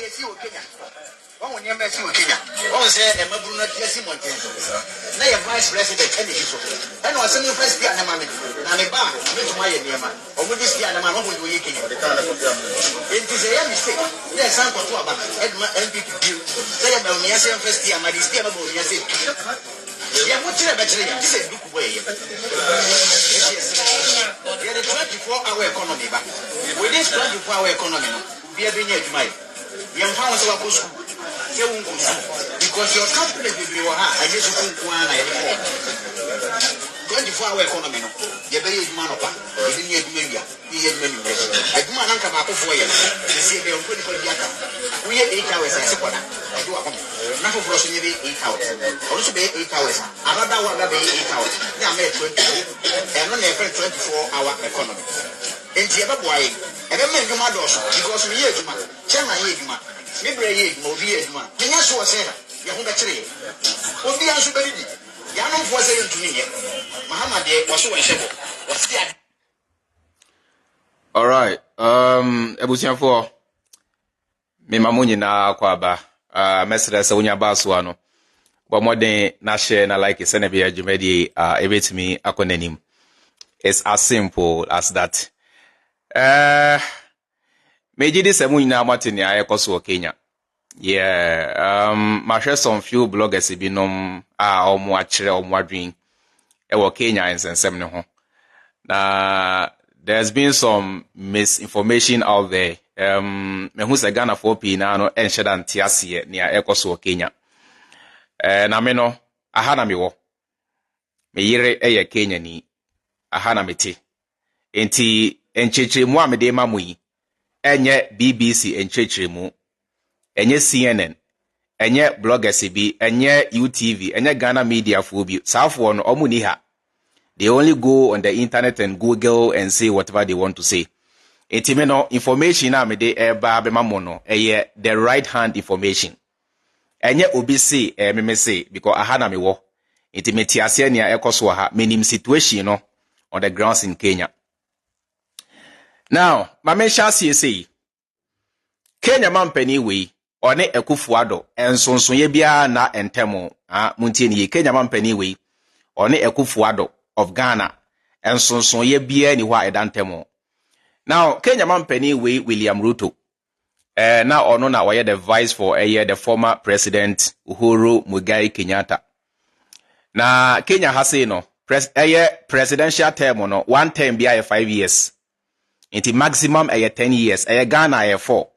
Messi o Kenya. One when you Messi o Kenya. One say e maburu na tiasi monten. Na your vice president any so. And was sending first year na mama. Na me ba, me tuma ye niema. Omo this year na mama go ye Kenya. It is a mistake. Yes, some to aba. NPP bill. Say e ba me say first year ma this year ba me say. Yeah, what you better this is look way. Yeah, the 24-hour economy back. With this 24-hour economy, we are being admired. We are found so because your company will be I just put 24-hour economy. You very man of you need media. You need many. I do not come up for you. You see, they are putting for the other. We have 8 hours. I say, I do not for us, 8 hours. Also, be 8 hours. Another one will be 8 hours. They are made 20 and on every 24-hour economy. And the other boy, and then make you mad also because we hear you, man. China, you, man. Maybe a year, movie, man. You know, so I said, you have a tree. What the answer be? You know, for saying to me, Muhammad was so unshakable. What's that? All right. Ebusian for me mamuni na kwaba. Mesra sa unya baswano. But more than na share na like send be adwumadi ebetimi akonanim. It's as simple as that. Meji this emu na matini ayekoso Kenya. Yeah, ma share some few bloggers binom omo akire omo adwin e wo Kenya ensensem ne ho. Na there's been some misinformation out there. Me hu se Ghana for pi na no enhye da ntiase ne ayekoso Kenya. Na me no aha na me wo. Me yire eye Kenya ni aha na meti. Enti enchechemu amede mamu yi enye BBC enchechemu. Enye CNN, enye bloggers bi, enye UTV, enye Ghana media phobia. South one omuniha. They only go on the internet and Google and say whatever they want to say. Intimeno information na mede eba be mamono eye the right hand information. Enye obi say me say because aha na me wo. Intimeti ase ne ekoso ha menim situation no on the grounds in Kenya. Now, my mention say Kenya mampani we One Akufo Addo ensonsonye bia na entemo muntie ni Kenya mampani we one Akufo Addo of Ghana ensonsonye bia ni hwa edantemo. Now Kenya mampani we William Ruto now ono na waye the vice for the former president Uhuru Muigai Kenyatta. Na Kenya hase no presidential term no one term bia 5 years. Inti maximum 10 years. Ghana 4.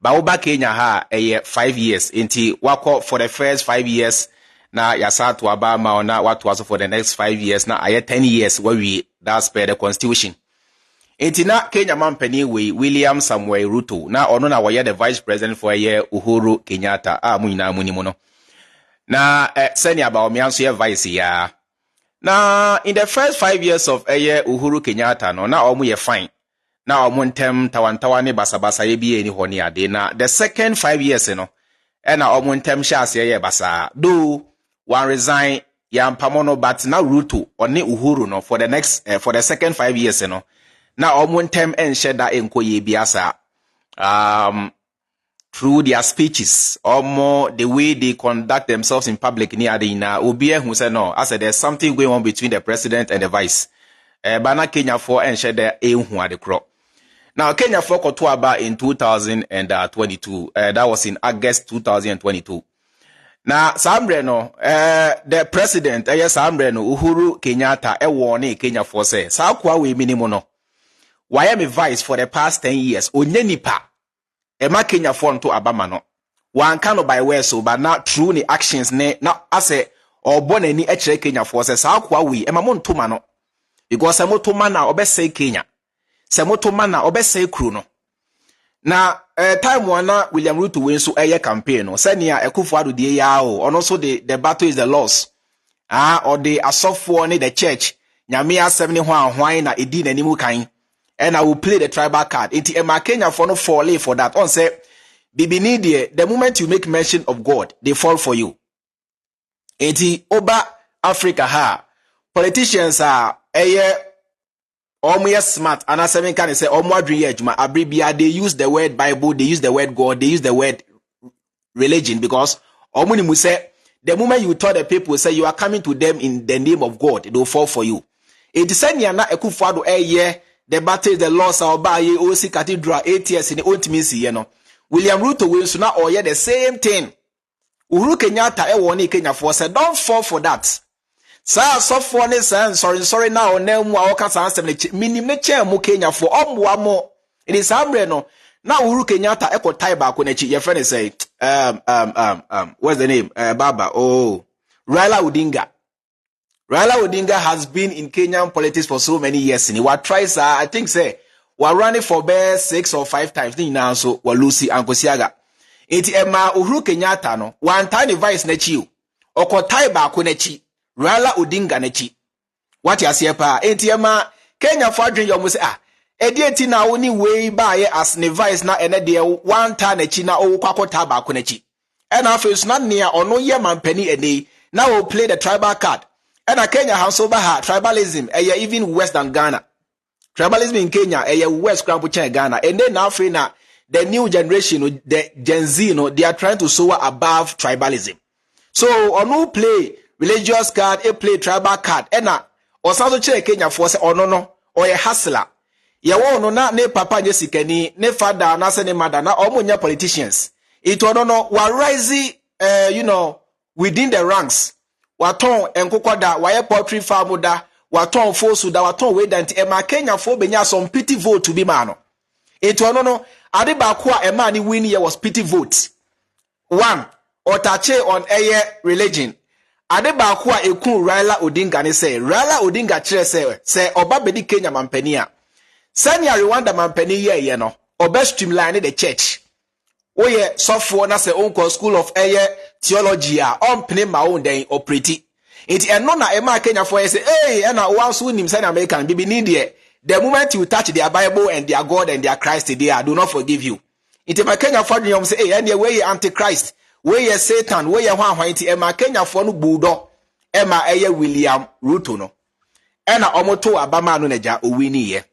Baoba Kenya ha 5 years inti wako for the first 5 years na yasa to abama ona what was for the next 5 years na 10 years where we that's per the constitution. Inti na Kenya mampani we William Samuel Ruto na ono na waye the vice president for Uhuru Kenyatta muina muni no. Na senior ba omianso ye vice ya. Na in the first 5 years of Uhuru Kenyatta no na omu ye fine. Na omuntem tawantawane basabasa ye ni honi ade na the second 5 years no na omuntem shase ye basa do one resign ya mpamono but na Ruto oni Uhuru no for the next for the second 5 years no na omuntem ensheda enkoye biasa through their speeches or more the way they conduct themselves in public ni ade na obi ehun say no I said there's something going on between the president and the vice bana Kenya for ensheda ehun ade kro. Now, Kenya for Kotuaba in 2022. That was in August 2022. Now, Sambreno, the president, Sambreno, Uhuru Kenyatta, warning Kenya for say, Sakwa we minimono. Why am I vice for the past 10 years? Onyenipa, Ema Kenya for to Abamano. One cannot by way so, but not true ni actions ne, not as a or born any Kenya for say, Sakwa we, Emamon Tumano. Because I'm Tumana, obey Kenya. Semoto mana obese kru no na time wana William Ruto win so campaign no senia Akufo Addo die ya o ono so the battle is the loss or the asofo ne the church nyame asem ne ho ahwan na edi nanimu kan and I will play the tribal card enti ema Kenya for no fall for that on say bibini the moment you make mention of God they fall for you enti oba Africa ha politicians are Omo smart and as seven can say omo adwin adwuma abribia they use the word Bible, they use the word God, they use the word religion because omuni say the moment you tell the people say you are coming to them in the name of God, they will fall for you. It is any na Akufo Addo the battle the laws are by OC Cathedral 8 years in the old Timisi, William Ruto will soon now the same thing. Uhuru Kenyatta won Kenya for said don't fall for that. Sir, so for sorry now name wa okasa ansem minimum chair mu Kenya for mo. It is no. Now Uhuru Kenyatta eko tie back when your friend say what's the name? Baba. Oh, Raila Odinga. Raila Odinga has been in Kenyan politics for so many years. And he was tries, I think, say, we're running for best 6 or 5 times. Now, so we're Lucy and Kosiaga. Iti Emma Uhuru Kenyatta no, one tiny vice nechi, oko taiba kunechi, Raila Odinga nechi. What you say, pa? Iti Emma Kenya for drink your say, Edieti na only way by as ne vice na ene de one time nechi na o kwako taba kunechi. And after it's not near or no year man penny a day, now we'll play the tribal card. And a Kenya has over her tribalism, even worse than Ghana. Tribalism in Kenya, West Crampucha Ghana. And then now, the new generation, the Gen Z, they are trying to soar above tribalism. So, on who play religious card, a play tribal card, and or something check Kenya for say, or no, or a hustler. Ya no na ne papa nyesikeni, ne father, na se ne mother, na omunya politicians. It no, wa rising, within the ranks. Waton enkokoda waye poultry farm da waton fosu da waton we danti ema Kenya fo benya some pity vote to be mano eto no ade ba ko a ema ni win here was pity vote. One otache on eye religion ade ba ko a ekun Raila Odinga ne say Raila Odinga kire say oba bedi Kenya mampani a sanya Rwanda mampani ye no oba streamline the church. Oye sofo na se onko school of air theology a ompene ma won den operate it eno na ema Kenya for say eh na one so nim say American bibi need there the moment you touch their Bible and their God and their Christ they do not forgive you. It ma Kenya for them say eh any way antichrist way Satan way hwan it ema Kenya for no budo ema eye William Ruto no ena omoto abama no naja owini ye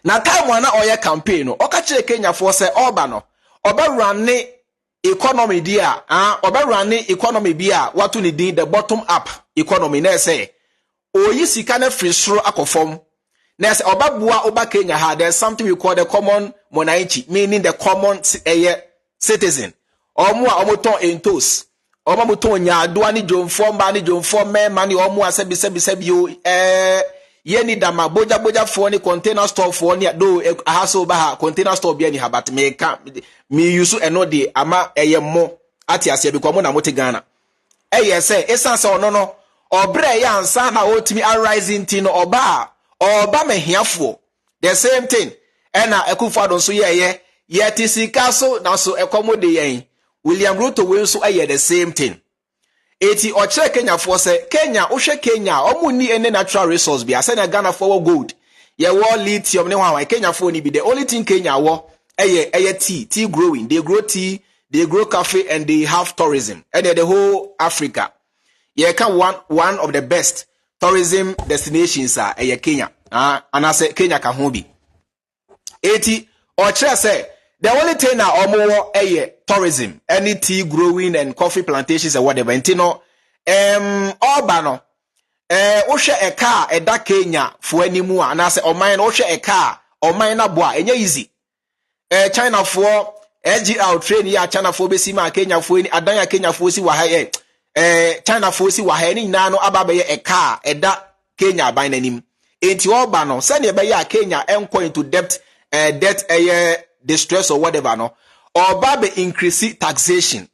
na time wana oye campaign no oka kire Kenya for say oba no oba running economy dia oba running economy bia watu ni din the bottom up economy na say oyi sika na free soro akofom na say oba bua oba Kenya ha there's something we call the common monarchy, meaning the common citizen omo a omoton entos omo moton nya ado ani jomfo mba ni jomfo mema ni omo asebi yo yeni dama boja for ni container store for ni do ahaso ba ha container store bia ni ha but me use eno de ama mo ati ase bi kwa mo na moti Ghana say esan se no obre ya ansa na otimi arising tin no oba mehiafo the same thing ena Akufo Addo so ye tisika so na so ekomode yen William Ruto we so the same thing. Eti oche Kenya for say Kenya ohwe Kenya omuni ene natural resource bi ase na Ghana for gold ye wo lithium ne hwan Kenya for ni bi the only thing Kenya wo tea growing, they grow tea, they grow coffee, and they have tourism and the whole Africa ye can one of the best tourism destinations are Kenya and I say Kenya can hobi eti oche say the only thing na omo tourism, any tea growing and coffee plantations and whatever. Intino Obano oshe a car e da Kenya for any more and I say o mine oshe a car o mine na boa enye easy. China for SGR train ya China for besima Kenya for any adanya Kenya for si wa China for si wa ni na no ababe a car e da Kenya by nanim. Enti Obano send ye be ya Kenya enko into debt distress or whatever no or babe increase taxation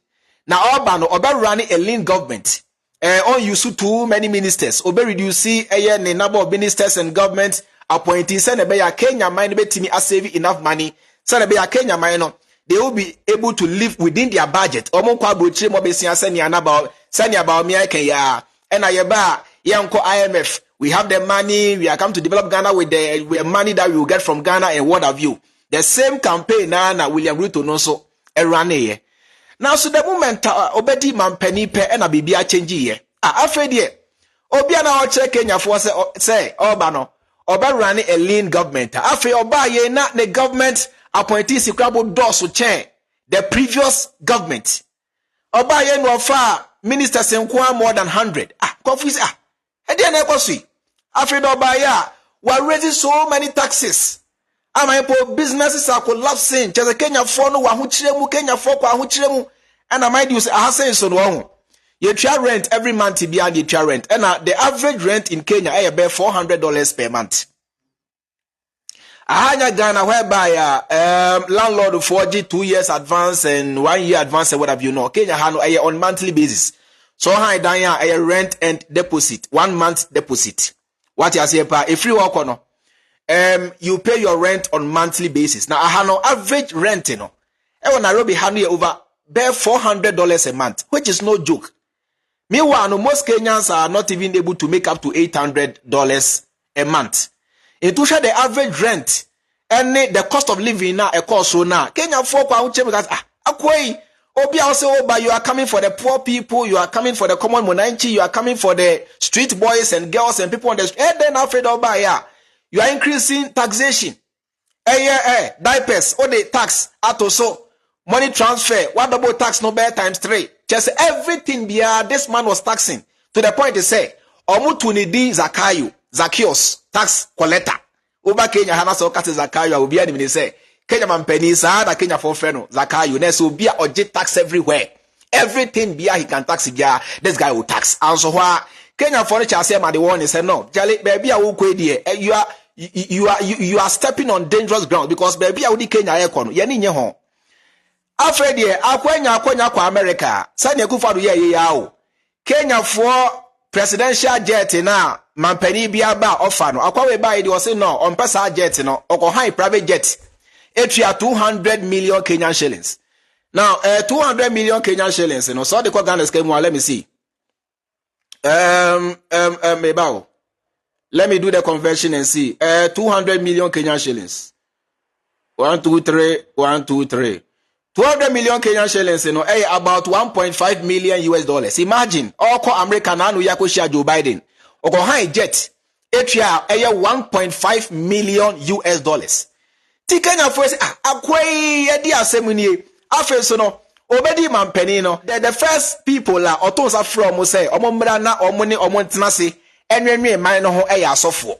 now Obano oba running a lean government on use too many ministers obe reduce the number of ministers and government appointees send be ya Kenya mind betimi save enough money send be ya Kenya mind no they will be able to live within their budget omo kwa brochire mo be sia send about me Kenya and ayeba yanko IMF we have the money we are come to develop Ghana with the money that we will get from Ghana and what have you. The same campaign na William Ruto no so run here. Now so the moment obedi mampani pe na bibia change here. Afedi obi na o check Kenya for say oba no oba run a lean government. Afi oba ye na the government appointees crabo do so chair. the previous government. Oba ye no fa ministers enko more than 100. Confuse e dey na ekosi. After oba ya, we are raising so many taxes. Businesses are collapsing. Chese Kenya for no wa ho kiremu, Kenya for kwa ho kiremu. And I might use a say so no. You try rent every month beyond the try rent. And the average rent in Kenya is about $400 per month. Ahanya Ghana whereby landlord 4G 2 years advance and 1 year advance and whatever you know. Kenya hano on monthly basis. So high down a rent and deposit, 1 month deposit. What you say pa if you work on you pay your rent on monthly basis. Now hano average rent no. E Nairobi hano over bare $400 a month, which is no joke. Meanwhile, most Kenyans are not even able to make up to $800 a month. In to share the average rent and the cost of living now, a cost so now. Kenya folk because obi also but you are coming for the poor people, you are coming for the common monarchy, you are coming for the street boys and girls and people on the street. And then after that, you are increasing taxation. Diapers, all the tax at also. Money transfer, what double tax no better times 3. Just everything this man was taxing. To the point they say, Omutunidi Zacchaeus, tax collector. Uba Kenya hana so kate Zacchaeus, ubia ni say, Kenya mampeni sa Kenya for feno, Zacchaeus, neso ubia oje tax everywhere. Everything bia he can tax bia, this guy will tax. And so Kenya for the say man the one say no, Jali baby you are stepping on dangerous ground because baby udi Kenya ekono, yani nye hon. Afredi akwenya kwa America sani Akufo Addo ye yawo Kenya for presidential jet na mampani bia ba offer no akwa we ba dey say no on pesa jet no oko high private jet etua 200 million Kenyan shillings. Now 200 million Kenyan shillings no so the Ghana scheme let me see about let me do the conversion and see 200 million Kenyan shillings 1 2 3 200 million Kenyan shillings, about 1.5 million US dollars. Imagine, all American anu yako share Joe Biden. Oko high jet, etria 1.5 million US dollars. Ti Kenya for say, akwai yedi asemuni. Afe so no, obedi mampeni no. The first people la otonsa from say, omomra na omone omontenase, enwenwe man no ho asofo.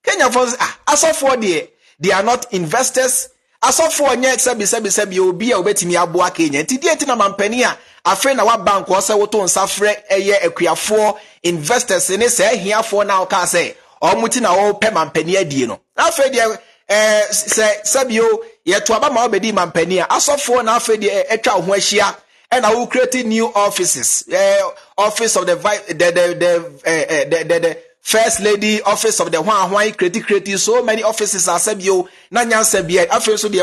Kenya for say, asofo they are not investors. Asofo nye sebi obi a obetimi aboa Kenya nti die na mampani a afre na wa bank o se woto nsafre akuafo investors ne se hiafo na o ka se omuti na o pe mampani adie no afre die sebio yeto aba ma obedi mampani a asofo na afre die etwa ho ahia and I will create new offices office of the First Lady, office of the Hwan creative so many offices are sebio na nyansa bia afre so de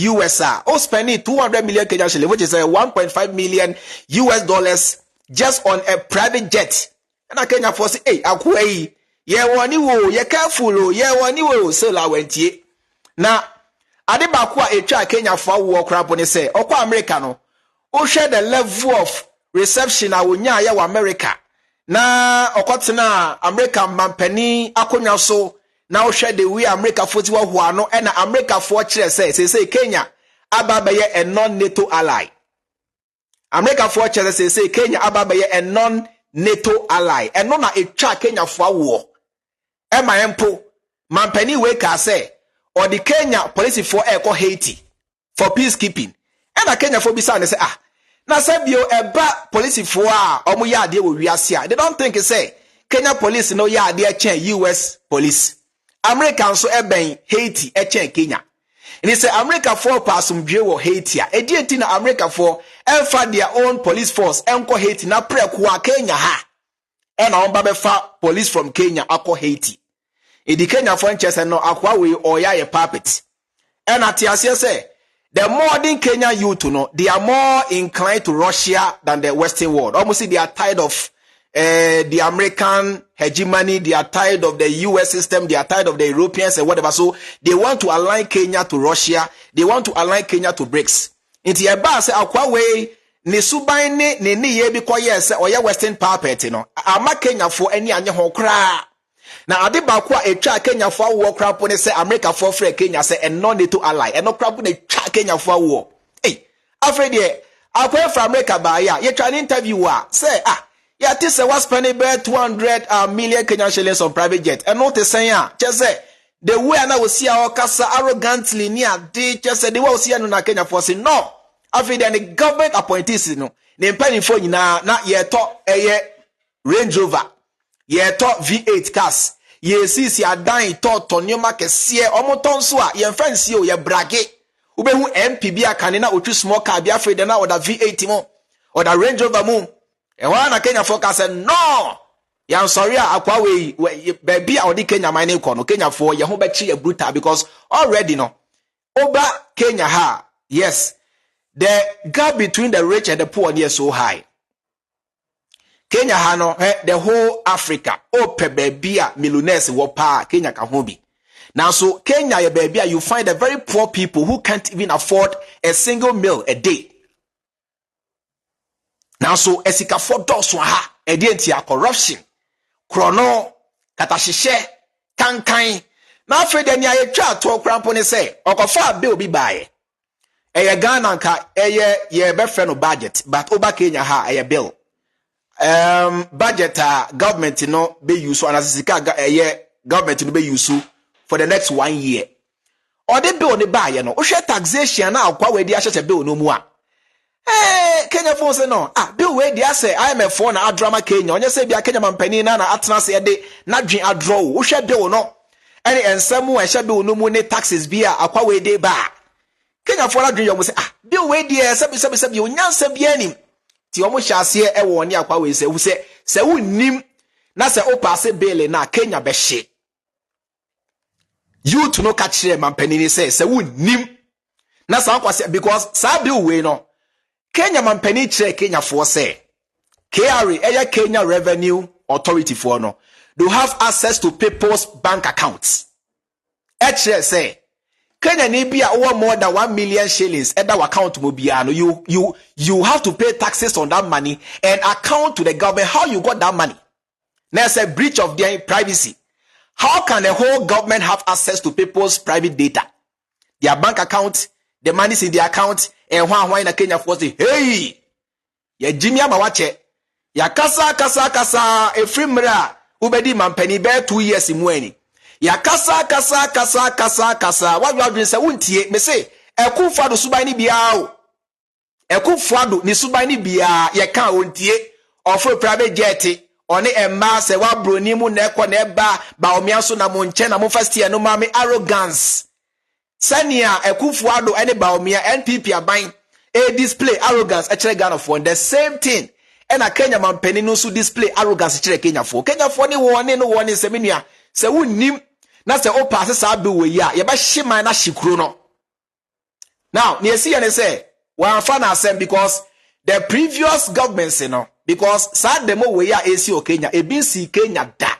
US spending 200 million Kenyan shillings which is 1.5 million US dollars just on a private jet. And I Kenya for say akwai ye woni wo ye careful ye woni wo so la wentie na ade ba ko a etwa Kenya for wo krabo ne say okwa America no o share the level of reception a wonya ya wa America na okotena America mampani akonya so na o share the way America foti wa ho ano na America for kire say Kenya ababaye a non-NATO ally. America for kire say Kenya ababaye a non-NATO ally. And no na etwa Kenya for war. Ema empo mampani we ka say or the Kenya police for eko Haiti for peacekeeping. And a Kenya for bisa say na sebio eba police for omo ya ade wo wiase a they don't think say Kenya police no ya ade chen US police. American so eben Haiti chen Kenya. And he say America for pasumdwe wo Haiti a edi na America for elfa their own police force enko Haiti na preko Kenya ha. And on babefa police from Kenya akọ Haiti. Edi Kenya for nchese no akwa we oya ye puppet. And atiase say the modern Kenyan youth, they are more inclined to Russia than the Western world. Almost they are tired of the American hegemony. They are tired of the US system. They are tired of the Europeans and whatever. So they want to align Kenya to Russia. They want to align Kenya to BRICS. Inti eba se akwa we ne suban ne ye bi koye se oya Western puppet ama Kenya for any anye ho kra. Na ade ba ko a etwa Kenya for war crap ne say America for free Kenya say a non-NATO ally. E no crap ne twa Kenya for war. Hey, afraid ye akwa from America ba ya ye try an interview say yeah this was spending about 200 million Kenyan shillings on private jet and not say just say the way na we see our kasa arrogantly near they just say the way we see na Kenya for say no afraid the government appointees no the penny for na ye to Range Rover ye to V8 cars ye si adan to tonyoma kese omoton so a ye fancy o ye brage ubehu MPB akane na otu small car bia afraid na order V8 mo order Range Rover mo e wa na Kenya focus no yan sorry akwa we baby a odi Kenya mine ko no Kenya for ye ho be chi brutal because already no over Kenya ha yes the gap between the rich and the poor is so high. Kenya ha no the whole Africa ope baby a millionaires wo pa Kenya ka ho bi. Now so Kenya ye baby you find a very poor people who can't even afford a single meal a day. Now so esika for dos ha edientia corruption krono katahihye kankan na afede ni ayetwa to krampo ne say okofa bill bi bae eye Ghana nka ye be friend no budget but oba Kenya ha eye bill budget government no be use on asisika government no be use for the next 1 year or the bill ne bae no o hwe taxation na akwa we di ahye bill no mu a Kenya phone say no bill we dey say IMF na adrama Kenya onye say bia Kenya mampani na atena se de na dwen adro wo hwe bill no ene ensemu ehye bill no mu ne taxes bia akwa we dey ba Kenya for adwen yo say bill we dey sebi onyansa bia nim ti omo hyase e wo ne akwa we say wo say se wonnim na se o pass bill na Kenya be hye you to no catch mampani ni say se wonnim na sa akwa say because sa bill we no Kenya mampani chere Kenya for say KRA Kenya Revenue Authority for no do have access to people's bank accounts. Chere say Kenya ni bia over more than 1 million shillings at that account mo bia no you have to pay taxes on that money and account to the government how you got that money. Now say breach of their privacy. How can the whole government have access to people's private data? Their bank account, the money is in the account. And why na Kenya for say hey ya Jimmy ama wache ya kasa efrimra ubedi mampani be 2 years muani ya kasa what you have been say wontie me say Akufo Addo suban ni bia o Akufo Addo ni suban ni bia ye kan wontie ofo private jet oni emma se wa broni mu na ekọ na eba ba omianso na mo nche na mo first year no ma me arrogance Sania Akufo Addo ene baomia NPP aban display arrogance chere Ghana for the same thing and a Kenya mampani no so display arrogance chere Kenya for ni woni se menua se wonnim na se o pass sa be we ya ye ba hyeman na hyekuro no now ne esi ye say wan fa na asem because the previous governments because sa demo we ya esi o Kenya e bin si Kenya da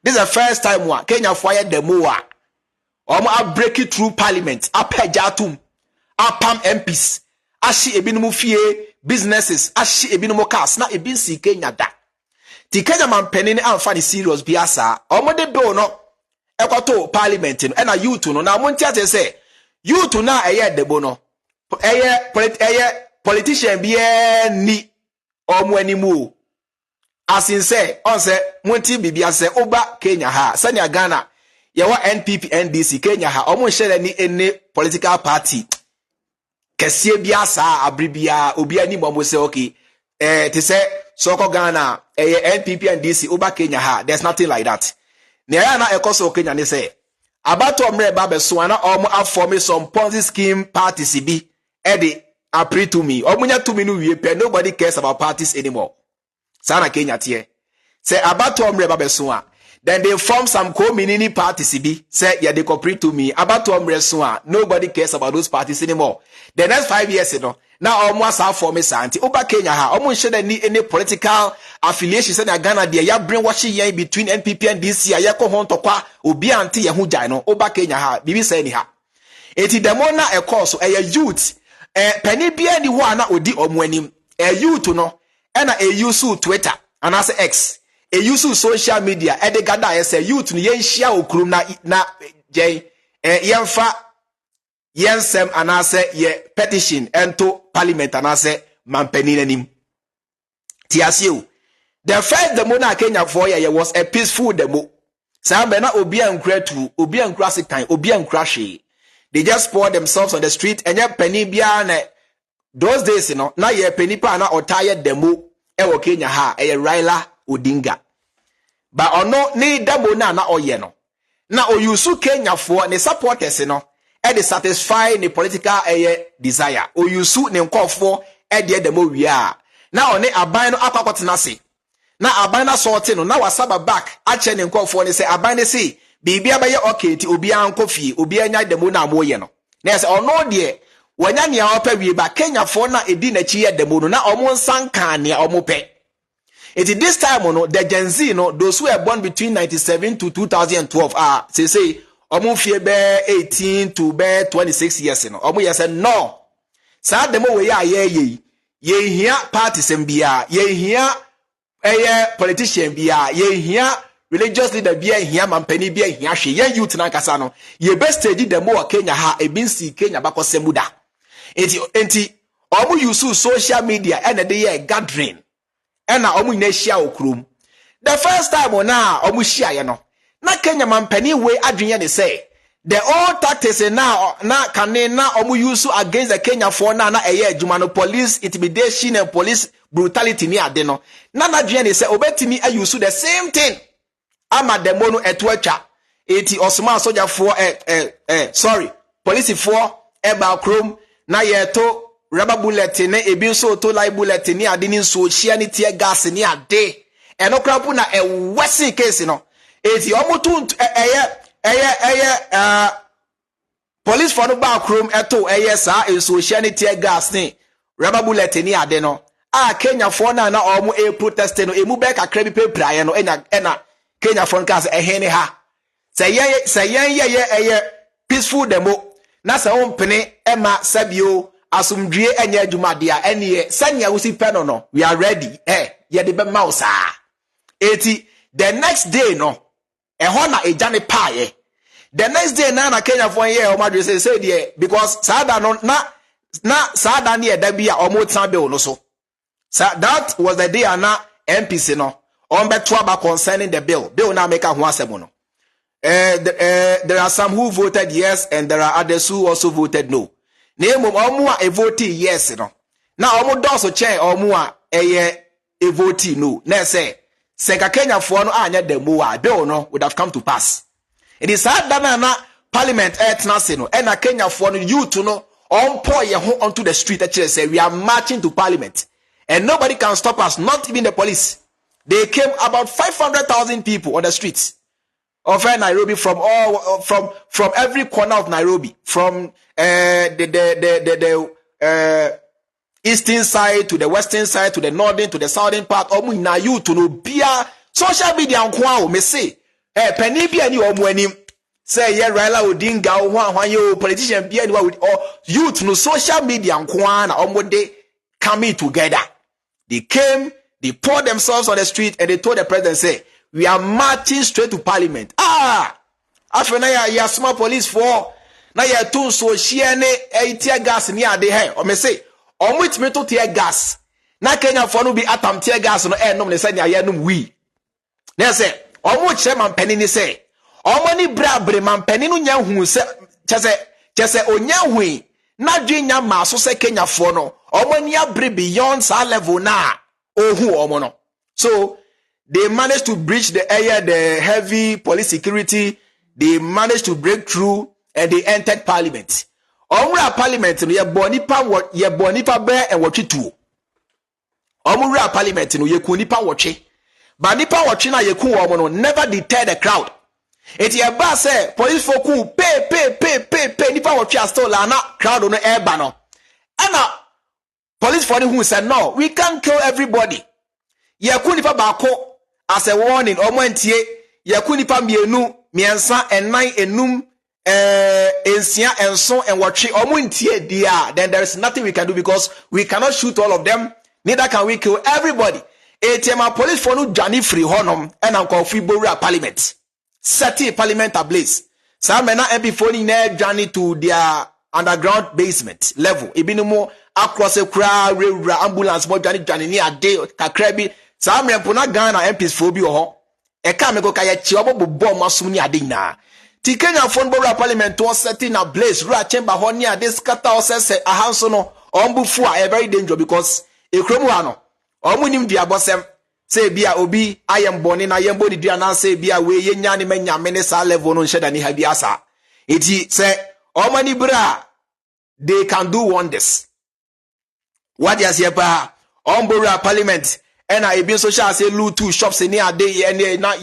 this is the first time wa Kenya for ya demo wa a break it through parliament apejatum apam MPs ashi ebinumu fie businesses ashi ebinumu cars na ebin si Kenya da ti Kenya mampani ni amfa ni serious biasa omode bill no ekwato parliament no na youth no na monti ate say youth na eye debo no politician bia ni omo animu asin say on say monti bibia say oba Kenya ha sanya Ghana yewa NPP NDC Kenya ha omo hye ni ene political party kese bia sa abribia obi ani mo say okay te say soko Ghana NPP NDC oba Kenya ha there's nothing like that ne ya na ekoso Kenya ni say abato omre ba be so na omo aform some Ponzi scheme parties bi e apree to me omo nya to me no wie pe nobody cares about parties anymore sana Kenya tie say abato omre ba be so then they form some co-mini parties be say yeah they cooperate to me about to umreso nobody cares about those parties anymore the next 5 years now almost have form santi oba Kenya ha almost share any political affiliations in Ghana there ya brainwashing yen between NPP and DC ya ko hon tokwa obi anti ye hu jai no oba Kenya ha bibi say ni ha eti demo na e course youth pani bia ni ho na odi omo anim youth no na use Twitter and as X e use social media e de gada say youth no yen hia okrum na jen yemfa yensem anase ye petition ento parliament anase mampani nanim. Tiasio. The first demo na Kenya for ye was a peaceful demo. Sambe na obi ankra tu, obi ankra sekan, obi ankra hwe. They just pour themselves on the street and ye penny bia na those days na ye penny pa na otaye demo ewo Kenya ha Raila Odinga. But ono ni demo na oye no. Na oyusu Kenya for ne supporters e de satisfy ne political desire. Oyusu ne nkofo e de demo wia. Na one aban no akwakotena se. Na aban na sorte no na wasaba back ache ne nkofo ne se aban ne se bibia baye okay ti obi ankofie obi anya demo na amoye no. Na se ono de wanya ne awopa wie ba Kenya for na edi na chi ye demo no na omo nsanka ne omo pe. It this time the Gen Z those who were born between 97 to 2012 say omo fie be 18 to be 26 years omo yes no sa demo we ye hia party sem bia ye hia politician bia ye hia religious leader bia hia mampani bia hia hwe ye youth na kasa no ye best stage demo wa Kenya ha ebinsi Kenya bakosemuda enti omo use social media and the year gathering ena omu ina hia okrum. The first time na omu hia ye no na Kenya mampani we adwenye ne say the old tactics na kane na omu use against the Kenya for na eye adwuma no police intimidation and police brutality ni ade no na adwenye ne say obetimi use the same thing ama demo no eto atwa eti osoma soldier for sorry police for eba krom na ye to rubber bullet ne ebi so to live bullet ni ade ni so hia ni tear gas ni ade eno krapu na wesi case no eti omotu police for no back room eto sa so hia ni tear gas ni rubber bullet ni ade no Kenya for na omo protest no emu be kakra bi pepraye no ena Kenya for case ehene ha say peaceful demo na sa ompene ema sabio asumdue enya adwumadea ene sanya wusi peno no we are ready ye de be mouse eti the next day no ehona ejane paaye the next day na Kenya for ye o madwe say there because sada no na sada ne eda bia o mo tan be no so that was the day na MPC no on beto aba concerning the bill na make a ho asem no there are some who voted yes and there are others who also voted no. Name omu a vote yes no. Na omu doso chen omu a vote no. Na say Senka Kenya for no anya demo a bill no would have come to pass. It is hard that na parliament etnase no and na Kenya for no youth no on pour ye ho onto the street actually say we are marching to parliament and nobody can stop us, not even the police. They came about 500,000 people on the streets of Nairobi from every corner of Nairobi, from the eastern side to the western side to the northern to the southern part. Omu na you to no bia social media nkwa o me say penny bia ni omu anim say ye Raila Odinga o yo politician bia ni wa or youth no social media nkwa na omu de coming together. They came, they poured themselves on the street and they told the president say we are marching straight to parliament. After na ya small police for na ya tun so share ne tear gas ni ade he o me say o mo itime to tear gas na Kenya for no be atam tear gas no nom ne say na ya num wi na say o mo kire man pani ni say o mo ni brabre man pani no nya hu se chese onya hu na dwenya ma so say Kenya for no o mo ni abre beyond sa level na ohu o mo no. So they managed to breach the heavy police security. They managed to break through and they entered parliament. Omura parliament no ye bonipa be and watch two. Omura parliament no ye ku nipa watch. But nipa watch na ye ku omo no never deter the crowd. It ye ba say police for ku pay nipa watch still na crowd no eba no. And police for who said no, we can't kill everybody. Ye ku nipa baako as a warning, omontie yakunipa mienu miensa ennan enum ensia enso enwotwe omontie dia, then there is nothing we can do because we cannot shoot all of them, neither can we kill everybody. ATM police for no journey free honom and uncle free bora parliament. Set parliament ablaze. Some men MP phone in journey to their underground basement level ebi mo across a crowd ambulance mo dwane ni ade kakra bi saa mrempo na Ghana MPs fo bi ho e ka me go ka ye chi obobo masum ni ade na ti Kenya phone board parliament to setting a blaze rural chamber ho ni ade scatter o sese ahanso no ombufu a very dangerous because e kromu ha no omunim dia bosem say bia obi ayem boni na yembo di dua na say bia we yenya ne manya me sa level no nheda ni ha bi asa eti say omani bra they can do wonders what you say pa ombora parliament and I be social say loot two shops ni ade na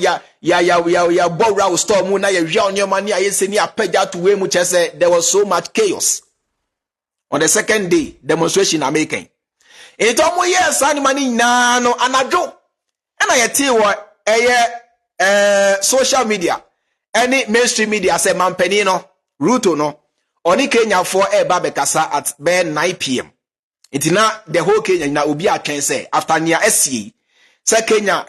ya borrow store mu na ya hwe onye mani aye se ni apagya to we mu chese there was so much chaos on the second day demonstration American it omo yes animani na no anadwo and I tell what social media any mainstream media say mampani no Ruto no oni Kenya for bekasa at 9 p.m. Itina the whole Kenya na obi atwen say after near SCA say Kenya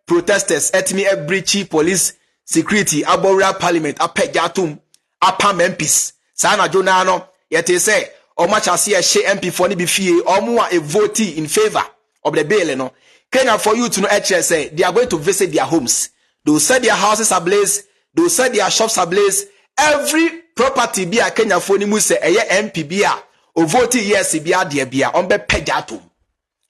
protesters etimi breach police security abora parliament apejatum apam MPs sa na jona no yete say o match as here she MP for ni be fie omo a vote in favor of the bill no Kenya for you to know say they are going to visit their homes, they will set their houses ablaze, they will set their shops ablaze. Every property be a Kenya for ni mu say MP be a o vote yes be a there be a on be pejatum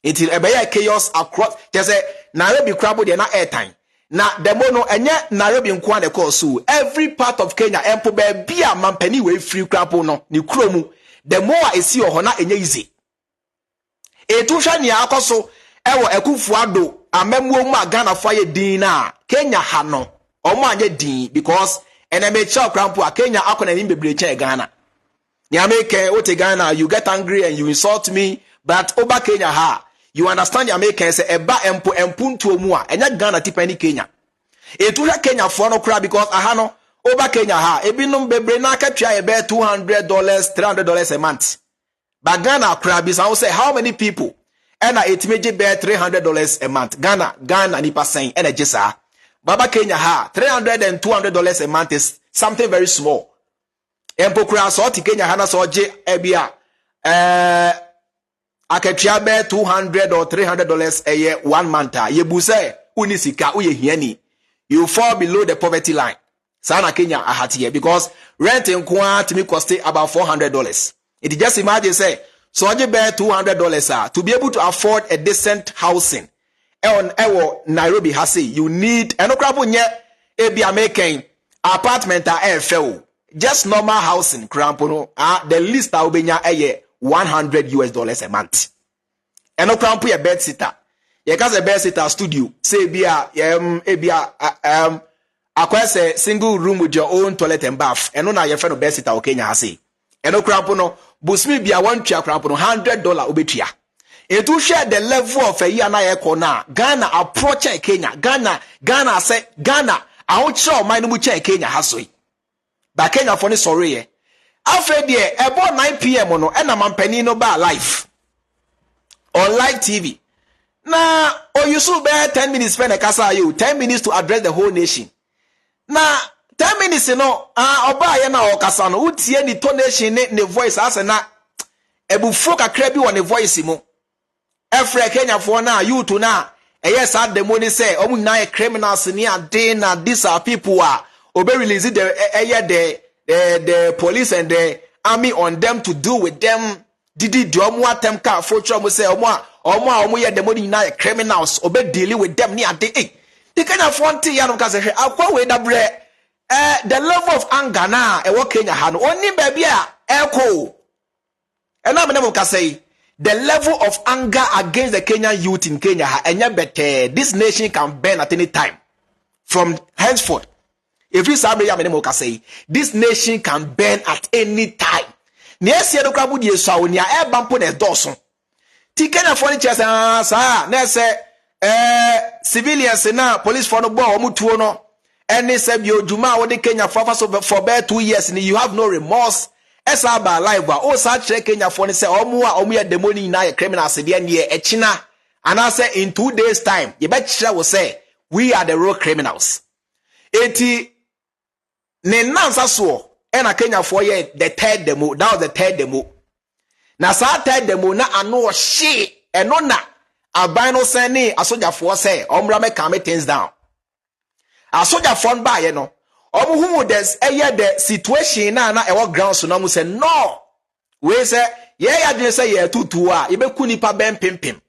until e chaos across. Just say Nairobi crabo dey na airtime na demo no enye Nairobi nko na call so every part of Kenya empo be a mampani we free crabo no ni kromu the more I see o na enye easy etu hwa ni akoso ewo Akufo Addo amemwo mu Ghana fire din na Kenya ha no omo anye din because eneme cha krampo a Kenya akona ni bebre cha Ghana ni America o te Ghana you get angry and you insult me but over Kenya ha you understand America say eba empuntu mu a enya Ghana tipa ni Kenya etu hwa Kenya for no kra because aha no over Kenya ha ebinom bebre na akatwa e be $200 $300 a month but Ghana kra bi say how many people and it may be $300 a month. Ghana ni pasen and a jesa. Baba Kenya ha $300 and $200 a month is something very small. Empokra so ti Kenya hana so je ebia akatria be $200 or $300 a year 1 month. Yebu say unisika uye hiani. You fall below the poverty line. Sana Kenya ahati here because rent in kwa to me cost about $400. It just imagine say so you bear $200 to be able to afford a decent housing. Ewo Nairobi has say you need enokrabo nye ebi American apartment fell. Just normal housing crampono the least ubenya $100 a month. Enokrampo ye bed sitter. Ye ka say bed sitter studio say bia akwese single room with your own toilet and bath. Eno na ye friend bed sitter o Kenya say. Enokrampo no busmi bia one tua krampo no $100 obetua. Etu share the level of a year na ye kona Ghana approach Kenya. Ghana say Ghana awochira o man no mu che Kenya hasoi. Ba Kenya for ni sorry ye. Afre de ebo 9 p.m. no na mampani no ba live on live TV. Na you so be 10 minutes spend a kasa you 10 minutes to address the whole nation. Na 10 minutes no oba ye na okasa no utie ni tonation ne voice ase na ebufo kakra bi won voice mu efre Kenya for na youth na yes at the money say omu na criminals ni ade na these are people obe release the police and the army on them to deal with them didi do omu atem ka fortune mo say omu ye the money na criminals obe deal with them ni ade the Kenya front ya no ka say akwa we da bre the level of anger na e wo Kenya ha no oni ba bia eko ena me mo ka say the level of anger against the Kenyan youth in Kenya ha enya better this nation can burn at any time from henceforth. If you sabe ya me mo ka say this nation can burn at any time. Ne esie do krabu die so awoni a e bampo na doso ti Kenya for ni chese sa na se civilians na police for no bo o mutuo no any say bi oduma wo de Kenya for 2 years ni you have no remorse. Esa ba live o sa chere Kenya for ni say omu ye demoni na ye criminals de ne e china and I say in 2 days time ye be chere wo say we are the real criminals. Eti ne nansa so ena Kenya for ye the third demo. That was the third demo. Na sa third demo na ano she eno na abano sene asoja for say omra me calm things down. Asoja for ba ye no. Who des the situation na ewo ground so na mu say no. We say ya dwen say ye tutu a ye be kunipa ben pimpim.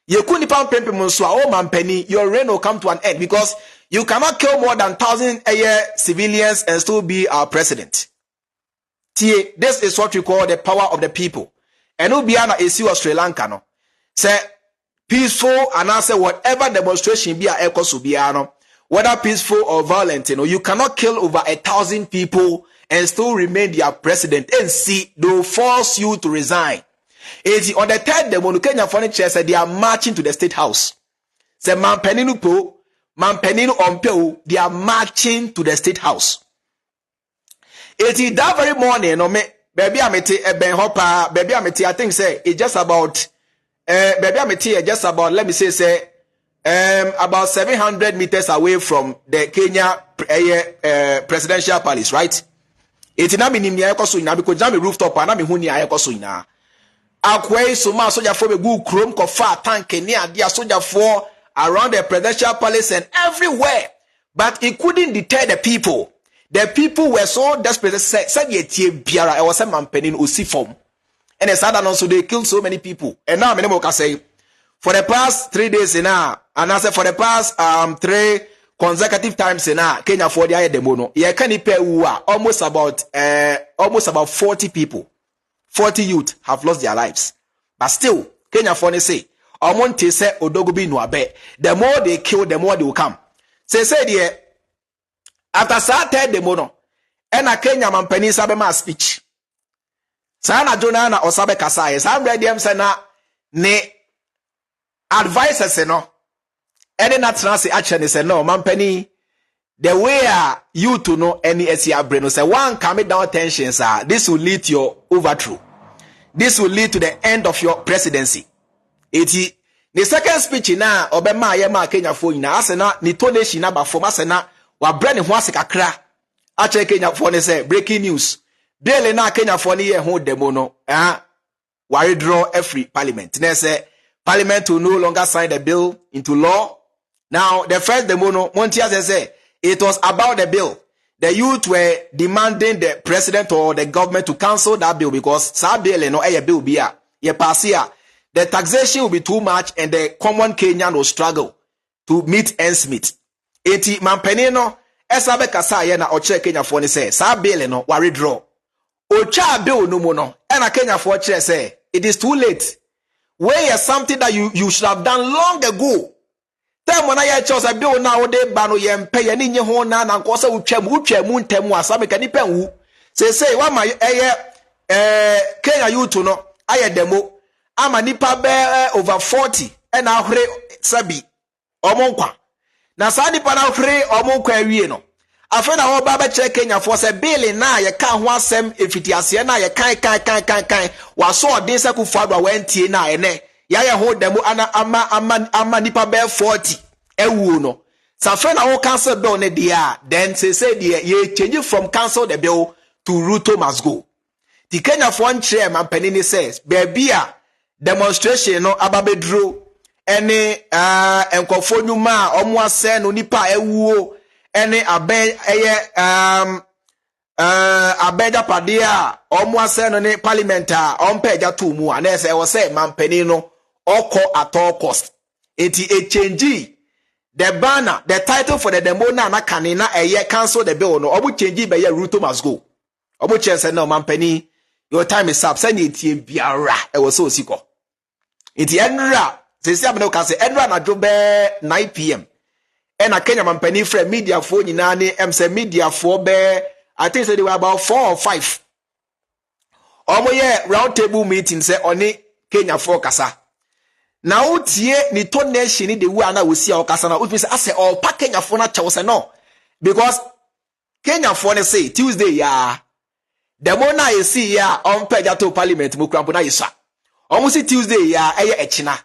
Ye kunipa pimpim so a o mampani your reign will come to an end because you cannot kill more than 1,000 civilians and still be our president. This is what we call the power of the people. And Ubiana is you Sri Lanka no. Say peaceful and I say whatever demonstration be a eco whether peaceful or violent, you cannot kill over 1,000 people and still remain their president. And see, they'll force you to resign. On the third demo, Kenya furniture said they are marching to the state house. Say Mampeninu Po. Mampeninu Ompeo, they are marching to the state house. It is that very morning, no me, baby ameti Ben Hopper, baby ameti, I think say it's just about baby ameti just about let me say about 700 meters away from the Kenya presidential palace, right? It's na me nimni ayekoso ina because jam rooftop na me hu ni ayekoso ina. Akwai so ma soja for be gu krom ko fa tank ni ade soja for around the presidential palace and everywhere. But it couldn't deter the people. The people were so desperate. Said biara. I was a mampanin usi form. And it's sad also they killed so many people. And now I can say for the past 3 days now, and I said for the past 3 consecutive times now, Kenya for the demono. Yeah, can you pay almost about 40 people, 40 youth have lost their lives. But still, Kenya for say. Omonte say odogobi no abe. The more they kill, the more they will come. Say there after Saturday the mono, ena Kenya mampani sabe ma speech. Sana Jonah na osabe kasaye. Sam ready am say na ne advisors no. Any natural say action say no mampani. The way you to know any SCR brain say one calm down tensions this will lead to your overthrow. This will lead to the end of your presidency. Eti the second speech na obema ye ma Kenya fo ina asena ni tonation na ba form asena wa brand ho asekakra a che Kenya fo ne say breaking news daily na Kenya fo ne ye ho demo no wa withdraw every parliament na say parliament will no longer sign the bill into law. Now the first demo no Montia say it was about the bill. The youth were demanding the president or the government to cancel that bill because sa bill no e bill bia ye pass here. The taxation will be too much and the common Kenyan will struggle to meet ends meet. Eti mampeni no esabe kasa ye na oche Kenya for ne say sa bill no wa withdraw. Ocha bill no mo no e na Kenya for chere say it is too late. Where is something that you should have done long ago. Time when I chose a bill now de ba no ye mpe ye ni nye ho na nko se utwam ntemu asabe ka ni penwu. Say wa ma Kenya youth no aye demo ama nipa be over 40 and ahre sabi omonkwa na sa nipa na ahre omonkwa awie no afa na ho ba che Kenya for say bill na ye ka ho asem efitiase na ye kan wa so odin se Akufo Addo wantie na ene ya ye ho demo ana ama nipa be 40 ewu no sa fa na ho cancel bill ne dia then say ye change from cancel the bill to Ruto must go. The Kenya for nche mampani says baby demonstration no ababedro ene enkofo nyuma omo ase no nipa ewuo ene abeja padea omo ase no ne parliament ompeja to mu ana ese wo say mampani no oko at all cost eti e change the banner the title for the demo na kanina cancel the bill no obo change be Ruto must go obo chese no mampani your time is up send it biara e wo so siko iti enra sesi abena ka say enra na jobe 9 p.m. and a Kenya mampani free media for nyina ne say media for be I think say they were about 4 or 5 omo ye round table meeting say oni Kenya for kasa na utie ni to nation ni de wu ana wosi a kasa na uti say ase all pa Kenya for na chew say no because Kenya for ne say Tuesday ya the mona you see ya on page to parliament mo krampo na yisa almost Tuesday ya eye echina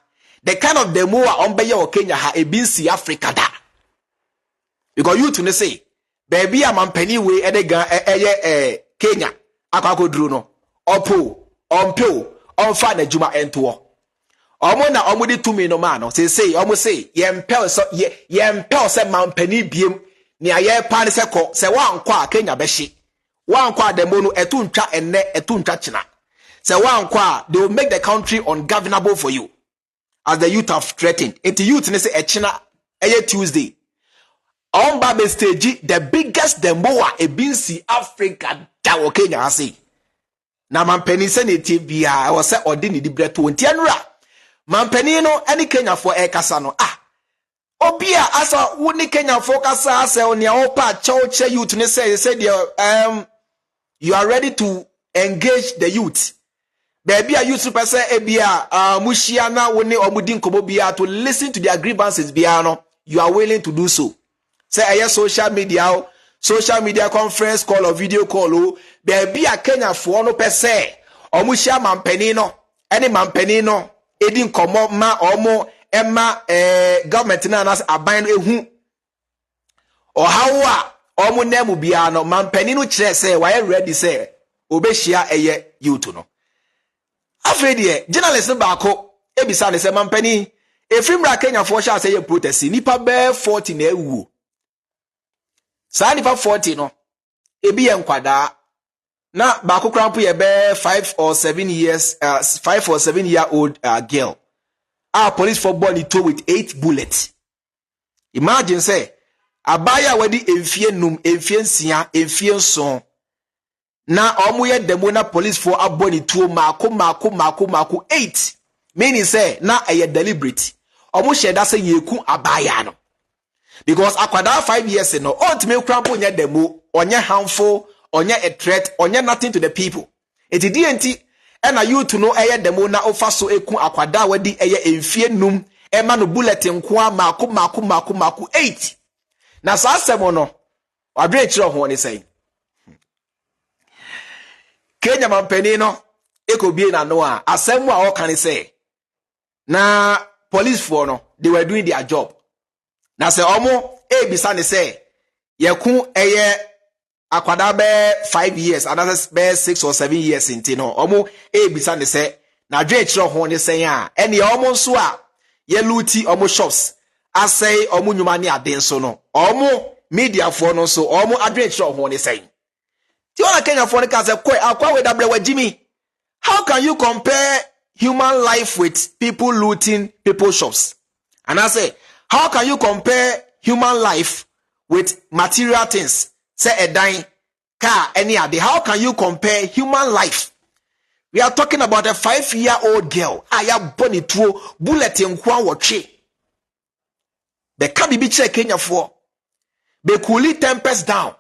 the kind of demo on be your Kenya ha e bin see Africa da because you to say baby am mampani we edega Kenya akwa duru no opo ompe onfa na juma ento omo na omo di tumi no ma no say omo say yempel se mampani biem ni aye pa ne se ko se wankwa Kenya behye wankwa demo no etuntwa enne etuntwa china se wankwa they will make the country ungovernable for you as the youth have threatened it youth ne say echina eye Tuesday on Babe stage the biggest demo a binsi Africa da wo Kenya ase na mampani se ne tie bia wo se odi ne di breto ntianura mampani no any Kenya for e kasa no obia asa woni Kenya for kasa ase oni opa church youth ne say you are ready to engage the youth baby a youth person ebia mushia na woni omudi nkobo bia to listen to their grievances bia no you are willing to do so say social media conference call or video call baby a Kenya for no per se omushia mampani no any mampani no edi nkomo ma omo ema government na nas aban ehu o hawa omo nemu bia no mampani no kire say why ready say obehia eye youth no afredi journalist baako ebisa ne say mampani efrimra Kenya for sha say protest nipa be 40 na ewu sa nipa 40 no ebi ye nkwada na baako krampo ye be 5 or 7 year old girl police for body to with 8 bullets. Imagine say abaya wadi emfie num emfie nsia emfie nson na omoye demo na police for aboni to mako 8 meaning say na eye deliberate omo sheda say yeku abaya no because akwada 5 years no ultimate crampo nya demo onye harmful onye a threat onye nothing to the people it DNT ena youth no eye demo na ofa so eku akwada wadi eye emfie num ema no bullet nko mako 8 na sa asemo no wadre chiro ho ne say Kenya mampani no ekobie na no a asemu a o kan say na police for no they were doing their job na say omo ebisa ne say yeku eye akwada be 5 years another be 6 or 7 years into no omo ebisa ne say na dwe chiro ho ne say a ene omo nso a ye luti omo shops asay omo nyuma ne aden so no omo media for no so omo adwe chiro ho ne say ti ona Kenya for ne ka say koi akwa we double Jimmy how can you compare human life with people looting people's shops and I say how can you compare human life with material things say a dying car any other how can you compare human life we are talking about a 5-year-old girl aya boni tuo bullet nkwa woche be ka bibi che Kenya for be cool tempest down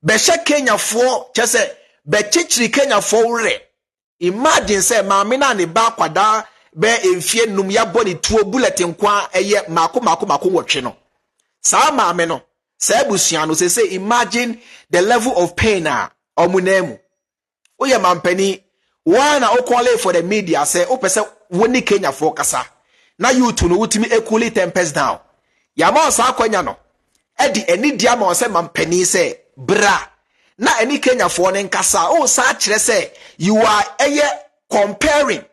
be she Kenya for say be chichiri Kenya for re imagine say maame na ne ba kwada be emfie num ya boni tuo bullet nkwa eye mako woche no sa maame no sa busuano say imagine the level of pain omunemu oye mampani wana okole for the media say opese woni Kenya for kasa na youth no wutimi ekuli tempest down ya ma sa akwanya no edi eni dia ma say mampani say bra na eni Kenya for ne nkasa o sa kire say you are comparing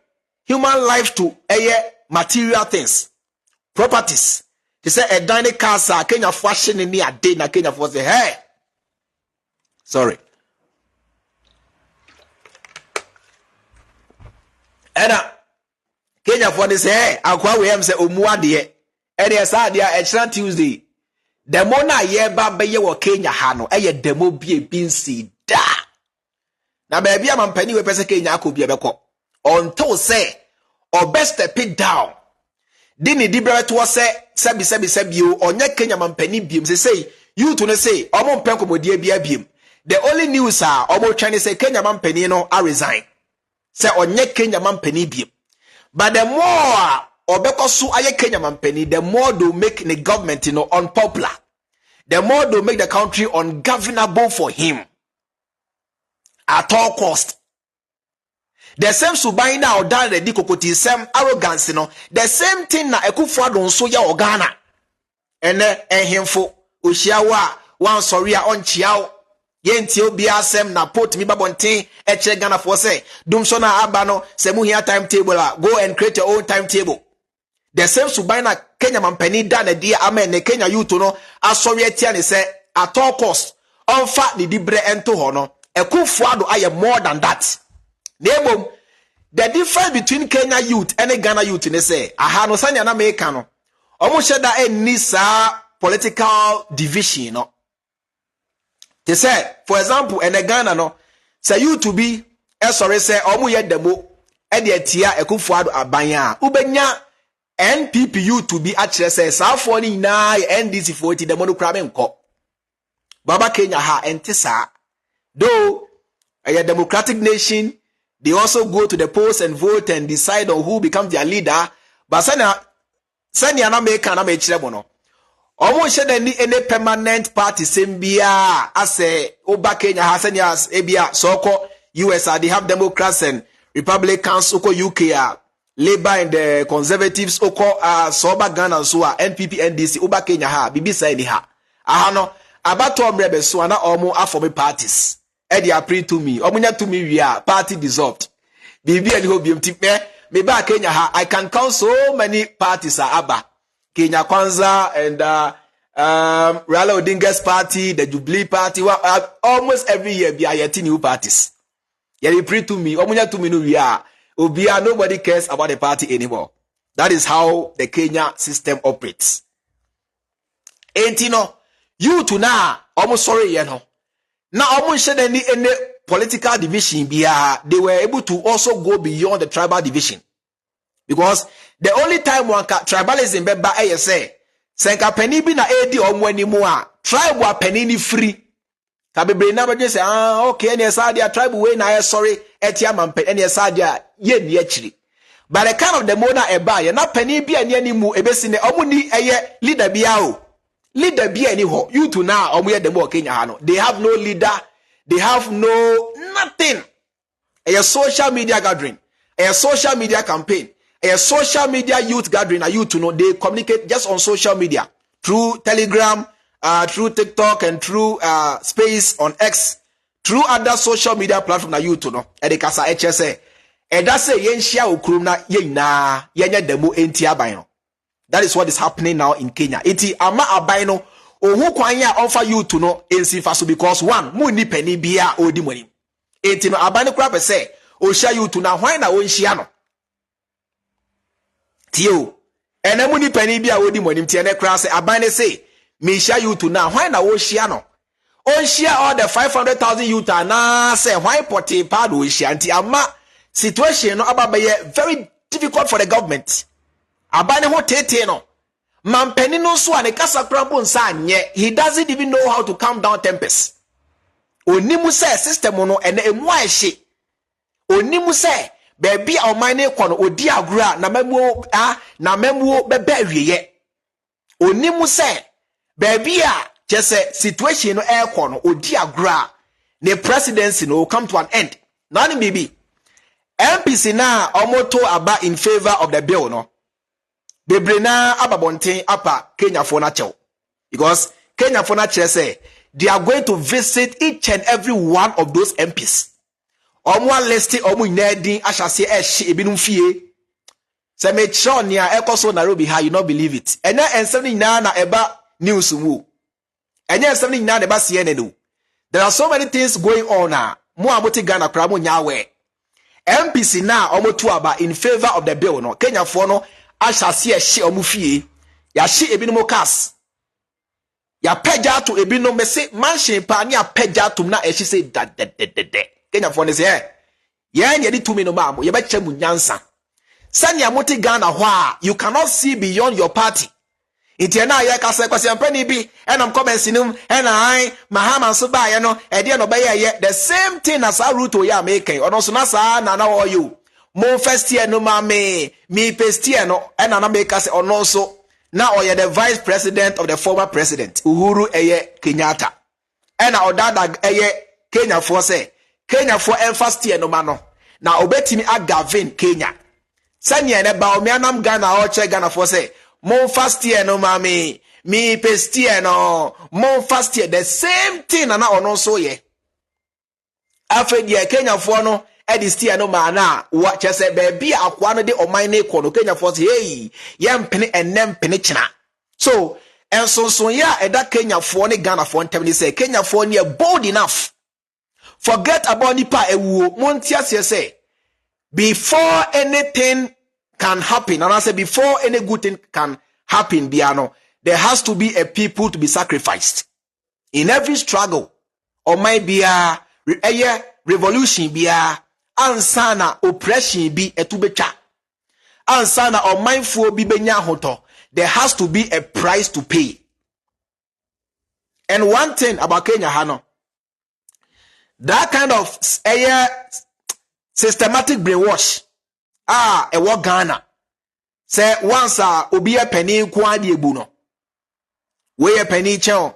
human life to material things properties. He said a dining casa Kenya fashion in a day na Kenya for say hey sorry Ena Kenya for this hey akwa we am say omuade e dey say dia extra Tuesday demo na ye ba be wo Kenya ha no eye demo bie binsi da na ba bia mampani we pese Kenya akobia beko until say or best step it down dini dibra to say sebi o onye Kenya mampani biem say you to say omo mpenko modie bia biem the only news are omo trying to say Kenya mampani no I resign say onye Kenya mampani biem but the more obeko so aye Kenya mampani the more do make the government unpopular the more do make the country ungovernable for him at all cost. The same subai na odan the dikokoti same arrogance no the same thing na Akufo Addo nso ya Ghana ene ehemfo ohia wa wan sorry a onchiao Yenti obi asem na put mi babonten eche Ghana for say dum so na aba no se mu hia timetable go and create your own timetable. The same subina Kenya mampani da na dia amen ne Kenya youth no asori atia ne say at all cost onfa the dibre ento ho no Akufo Addo aye more than that. Nebom the difference between Kenya youth and Ghana youth ne say aha no sanya na make no omo sheda enni sa political division no. They say, for example, in Ghana no, say you to be sorry say omu ye demo e de tia Akufo Addo abanya. Ubenya NPP you to be actually say sa for ni na NDC 40 demo no krabe nko. Baba Kenya ha entisa. Though a democratic nation, they also go to the polls and vote and decide on who becomes their leader. But sanya na make na me chire no. Omo shede ni any permanent party sembia ase oba Kenya hasenya ebia soko US they have Democrats and Republicans oko UK Labour and the Conservatives oko soba Ghana so NPP NDC oba Kenya ha bibi sai ni ha aha no abato omrebe so na omo aform parties e dey appeal to me omunya to me wi party dissolved bibi ani ho biem ti me ba Kenya ha I can count so many parties aba Kenya Kwanza and Raila Odinga's party, the Jubilee party, almost every year be a new parties. Yeah, pray to me. Omunya to me no we are. Obia, nobody cares about the party anymore. That is how the Kenya system operates. Ain't you know, you to now almost sorry, you know. Now almost said any political division they were able to also go beyond the tribal division. Because the only time one tribalism be by say senka penny bi na edi omwani mu a tribe wa penny ni free ka bebre na be say okay any side their tribe we na sorry etia man penny any side ye ni akiri but the kind of the mona e ba ye na penny bi ani ani mu ebesi ne omuni eye leader bia o leader bia ani ho you to now omu ye dem o Kenya ha no they have no leader they have no nothing a social media gathering a social media campaign a social media youth gathering, a youth to know they communicate just on social media through Telegram, through TikTok, and through Space on X, through other social media platforms. A youth to know. And they kasa HSA. And that's a yenshia ukrumna yena yenya demo enti abaino. That is what is happening now in Kenya. Iti ama abaino ohu kwanya offer you to know ensi faso because one mu ni penny bia odi money. Enti no abaino krap say o share you to na why na onshia no. Tio, ene muni penny bia odi monim tie ne kra se abane say me share you to now why na wo share no on share all the 500,000 youth na say why potty pad wo share nti ama situation no ababaye very difficult for the government abane ho tete no man penny no so ane kasa kra bo nsa anye he doesn't even know how to calm down tempers onimu say system no ene emu ahye onimu say baby o mine kono odi agura na memuo bebe awieye onimu se baby a chese situation no e kono odi agura the presidency no come to an end nani bibi MPC na omoto aba in favor of the bill no bebre na ababonten apa Kenya for na chew because Kenya for na say they are going to visit each and every one of those MPs Omwa liste omu inedin ashase eshi ebinum fie. Se me chonia ekoso Nairobi ha you not believe it. Enya ensem ni na eba news mu. Enya ensem ni na eba CNN no. There are so many things going on na. Mo aboti Ghana kra mo nyawe. MPC na omotu aba in favor of the bill no. Kenya for no ashase eshi omu fie. Ya shi ebinum cars. Ya peja to ebinum me say mansion pa ni peja to na eshi say de. Kenya for ne say ye di tumi no maamo ye be chemu nyansa sanya moti Ghana ho a you cannot see beyond your party inti na ye ka se kwase ampani bi enam comments nim ena ai mahama so ba ye no e de no be ye the same thing as Ruto ya make ono so na sa na wo you mo first year no ma me first year no ena na make say ono so na oye the vice president of the former president Uhuru Kenyatta ena odada Kenya for say Kenya for first year no mano. Na obetimi agavin Kenya. Sanya ne ba o me anam Ghana o che Ghana for say mon first year no mami me first year no mon first year the same thing na ono so ye. Afred ye Kenya for no edistia no mana what just say baby akwa de oman ne ko no Kenya for hey yem pene enem pene china. So and so ya eda Kenya for ne Ghana for ntem say Kenya for ne bold enough. Forget about nipa ewu montia say before anything can happen, and I say before any good thing can happen, Biano, there has to be a people to be sacrificed. In every struggle, or might be a revolution, be a ansana oppression be a tubecha. Ansana or mindful be benya hoto. There has to be a price to pay. And one thing about Kenya, Hano, that kind of systematic brainwash. E wo Ghana. Say once obi a penny kwa di ebu no. We a penny chen.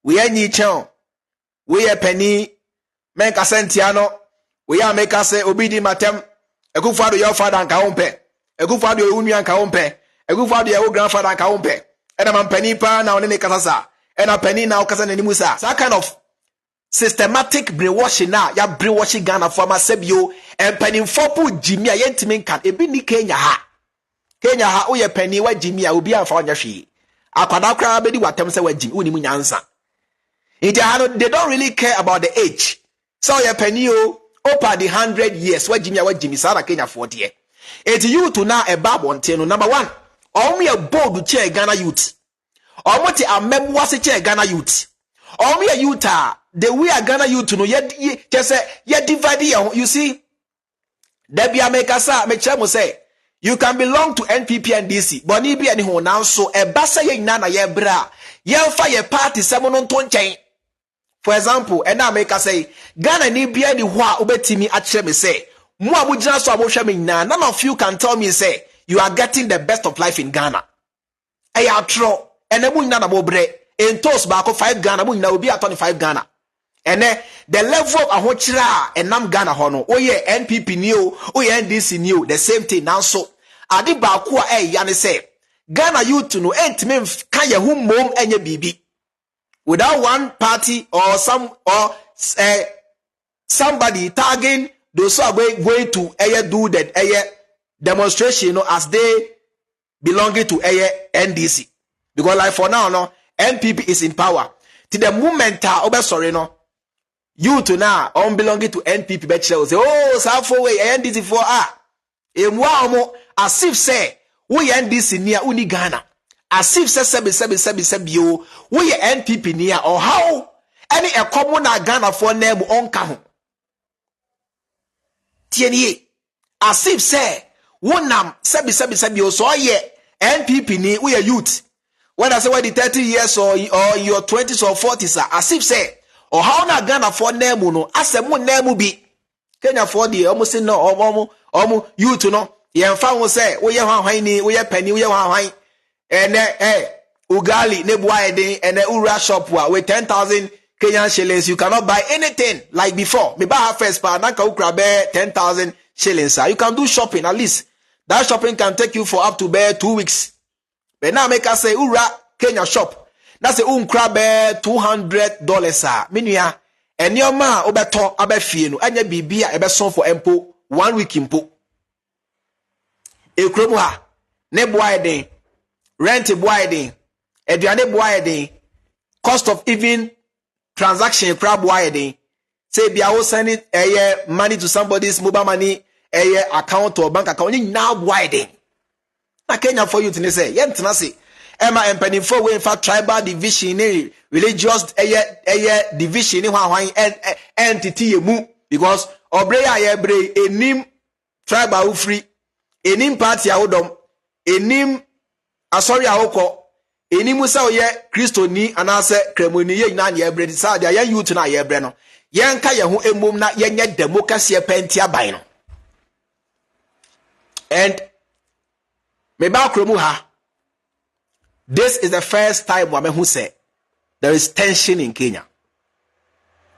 We a ni chen. We a penny men ka sentiano. We a make us say obi di matem. Akufo Addo your father nka hompe. Akufo Addo your unu nka hompe. Akufo Addo your grandfather nka hompe. Ena man penny pa na one ne kasasa. Ena penny na okasa na nimu sa. That kind of systematic brainwashing na ya brainwashing Ghana for masebio and penny for pu Jimmy a yentimin kan ebi ni Kenya ha oye penny wa Jimmy a obi amfa onya hwe akwada kra bedi watem se wa Jimmy uni mu nyansa they don't really care about the age so oye penny over the 100 years wa Jimmy sara Kenya for there it you to now a babonte no number 1 omo ye bold chair Ghana youth omo ti amem wase chair Ghana youth omo ye youth the way a Ghana youth no ye divide you see Debbie Amekasa mechemo say you can belong to NPP and DC but ni bia ni ho now so e basa ye nyina na ye bra ye fa ye party semono ntonchen for example and Ameka say Ghana ni bia ni ho a obetimi a kire me say mo abugina so abohwe me nyina none of you can tell me say you are getting the best of life in Ghana e ya tro ene mo nyina na mo bre entos ba ko 5 Ghana mo nyina obi a 25 Ghana. And the level of ahochira and nam Ghana hono oye NPP new oye NDC new the same thing now so ade ba ko yane say Ghana youth no entime kan ye hu mom enye bibi without one party or somebody tagging those who are going to do that demonstration you know, as they belonging to NDC because like for now no NPP is in power to the moment sorry no you to now belonging to NPP bet say oh safo way NDC for emwa as if say we NDC near uni Ghana as if say sebi yo we NPP near or how any a common Ghana for name onka ho tienie as if say wonam sebi yo so ye NPP ni we youth when I say when the 30 years or your 20s or 40s as if say or how na Ghana for name no asemo name bi Kenya for the almost no you to know ye mfa wo say wo ye hwan ni wo ye pani wo ye hwan and ugali ne boy den and ura shop with 10,000 Kenyan shillings you cannot buy anything like before me buy first pa na ka ukra be 10,000 shillings you can do shopping at least that shopping can take you for up to 2 weeks but now make us say ura Kenya shop that's a unkra be $200 minua enioma obeto abefie no anya bibia ebeson for empo 1 week impo ekromu ha ne boy den rent boy den eduane boy den cost of even transaction crab boy den say bia wo send it money to somebody's mobile money account or bank account now boy den na Kenya for you to say yentena say Emma and Penny for way for tribal division, religious division, entity mu because Obreya Ebre, a name tribal free, a name party audom, a name Asori Aoko, a nimusa ye Christo ni anase cremoni ye nan ye bread sad ya you to na ye breno. Yanka yahu emum na yenye democracy pentia bino. And me ba kromu ha. This is the first time who said there is tension in Kenya.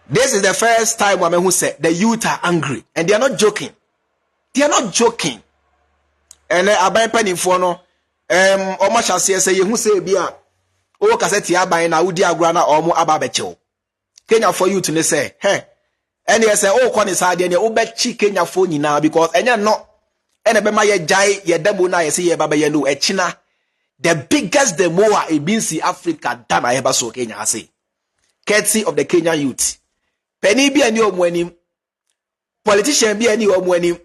This is the first time who said the youth are angry. And they are not joking. They are not joking. And abai penny for no omo shall say who say bia o kaseti abai na udi agura na omo ababecho. Kenya for you to say, hey, And you say, oh, Kwani Sadi, and you bet Kenya phone now because and you're not. And a bema ye jai ye debu na ye see ye baba ye no e China. The biggest demoa e binsi Africa than I ever saw Kenya I say. Courtesy of the Kenyan youth. Penny be any omwenim. Politician be any omwenim.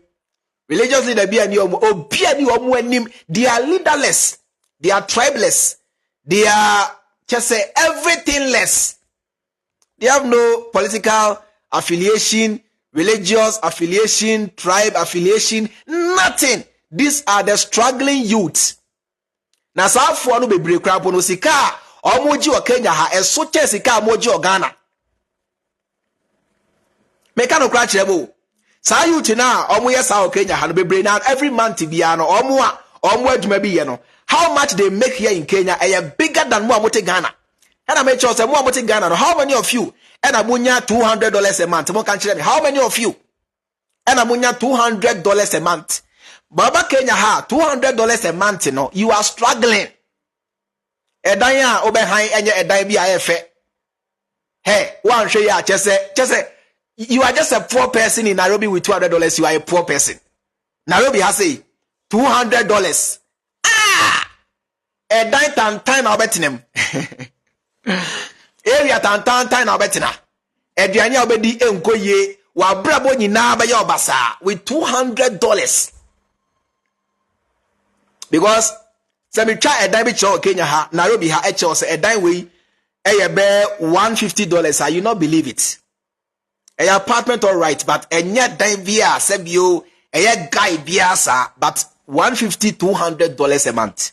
Religious leader be any omwenim. They are leaderless. They are tribeless. They are just say everything less. They have no political affiliation, religious affiliation, tribe affiliation, nothing. These are the struggling youths. Na sa afo no bebre kra po no sika omoji o Kenya ha eso che sika omoji o Ghana. Meka no kra kirebo. Sa youth na omoye sa o Kenya ha no bebre na every month bia no omo adwuma bi ye no. How much they make here in Kenya are bigger than mo amote Ghana. And I make sure say mo amote Ghana no, how many of you and amunya $200 a month? Mo can tell me how many of you and amunya $200 a month? Baba Kenya ha $200 a month, you know, you are struggling. Edaya obehan enye edai bi ayefe. Hey, one show ya just say you are just a poor person in Nairobi with $200, you are a poor person. Nairobi has say $200. Edai tan na obetinem. Area tan na obetina. Eduane obedi enkoye wa brabo nyina ba ya obasa with $200. Because se me try a dime bi cho Kenya ha Nairobi ha eche se a dime we e be $150. You not believe it. A apartment all right, but enye dime bia sebio e guy bia sa but $150-200 a month.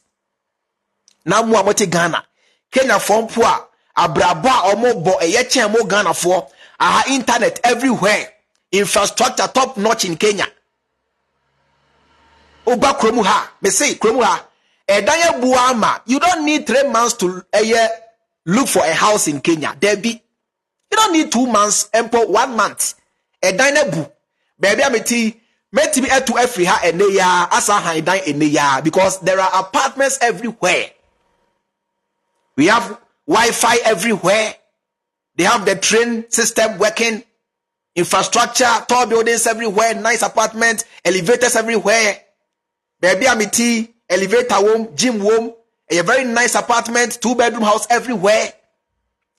Na mu amote Ghana Kenya form poa abraba omobo eye chen mo Ghana for aha internet everywhere, infrastructure top notch in Kenya. Oba kromu ha me say kromu ha edanya buama, you don't need 3 months to look for a house in Kenya. There be you don't need 2 months, empo 1 month. Edanya bu baby ameti meti be to every ha eneya asa han dan eneya because there are apartments everywhere. We have Wi-Fi everywhere. They have the train system working, infrastructure, tall buildings everywhere, nice apartments, elevators everywhere. Baby amity, elevator home, gym home, a very nice apartment, 2-bedroom house everywhere.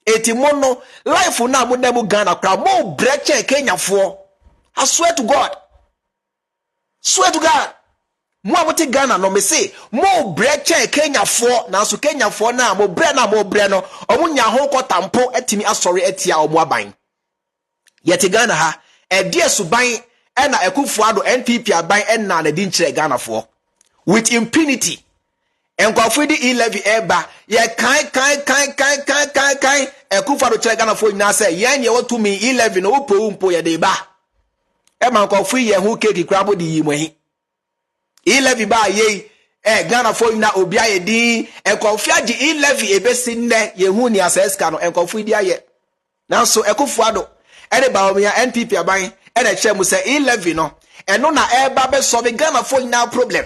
Etimono life una mo nemu Ghana kra mo breche Kenya for. I swear to God. Swear to God. Mo amote Ghana no me say mo breche Kenya for na so Kenya for na mo bre no omo nya ho kotampo etimi asori etia omo aban. Yet Ghana ha e die suban e na Akufo Addo NPP aban e na di nkyere Ghana for with impunity. Enkofo di e-levy eba ye kan Akufo Addo kyere Ghana for nyina say ye nye wotu mi e-levy no upo ye de ba e man nkofo ye hu keki krabo di yimwahi e-levy ba ye Ghana for na obi aye din enkofo agi e-levy ebesi nne ye hu ni aseska no enkofo di aye na so Akufo Addo e de ba o ya NPP aban e na kye mu say e-levy no eno na eba be solve Ghana for na problem.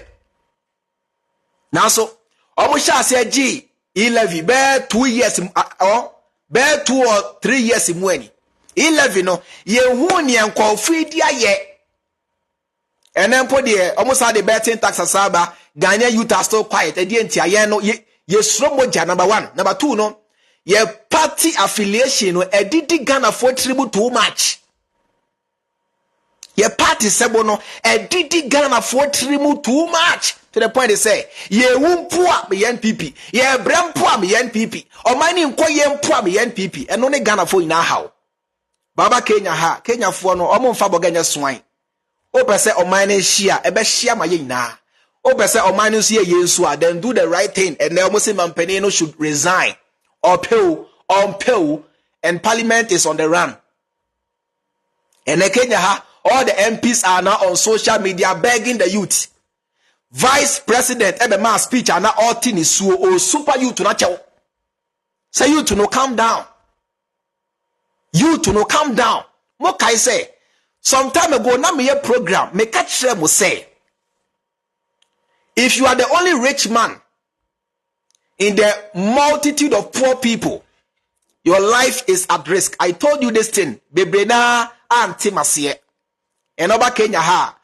Now so omo sha say agi e-levy be 2 years or be 2 or 3 years mu ani e-levy no ye hu ni enkofo di aye enempo de omo sa de betting tax asaba Ghanaian youth are still quiet e die ntia ye no ye suro moja number 1. Number 2 no ye party affiliation no e didi Ghana for tribute too much. Ye party sebo no e didi Ghana for tribute too much to the point they say ye wumpoa me NPP ye brempoa me NPP o mani nko ye mpoa me NPP eno ne Ghana for ina how baba Kenya ha Kenya for no omo mfa boganya swan o pese o mani shia e be shia ma ye ina o pese o mani so ye yesu a then do the right thing and now Muslim mampeni no should resign or pay and parliament is on the run. And in Kenya ha all the MPs are now on social media begging the youth. Vice President ebe ma speech ana all tin is o super youth na chew. Say you to no calm down. You to no calm down. Mo kai say some time ago na me program me catch them say if you are the only rich man in the multitude of poor people, your life is at risk. I told you this thing. Bebrena antimasie. And over Kenya ha.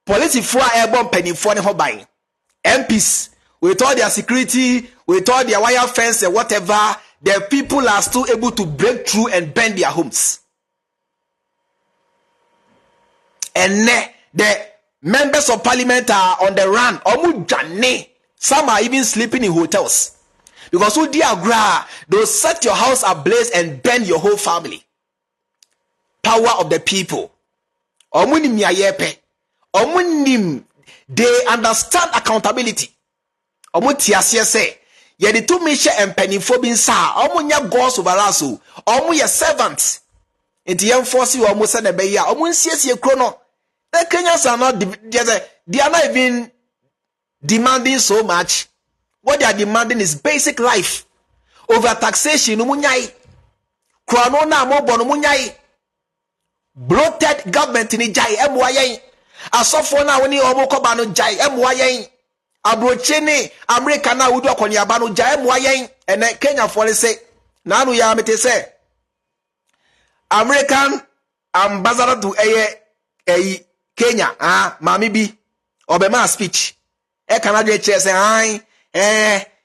Police for airborne penny for the hobby. MPs, with all their security, with all their wire fence and whatever, the people are still able to break through and burn their homes. And the members of parliament are on the run. Some are even sleeping in hotels. Because they'll set your house ablaze and burn your whole family. Power of the people. They understand accountability. Yedi to me share and penny for being sa. Omunya gods over us. Omunya servants. Inti enforce you almost send a beya. Omunsies ye chrono. The Kenyans are not, they are not even demanding so much. What they are demanding is basic life. Over taxation, umunyai. Kranona mo bono munyai. Bloated government in jai emwaye. Asofona woni omokoba no jai emwaye. Abrochene America na wudu akonyaba no jai emwaye. And Kenya for say nanu ya mete say American ambassador to Kenya mami bi obema speech Canada say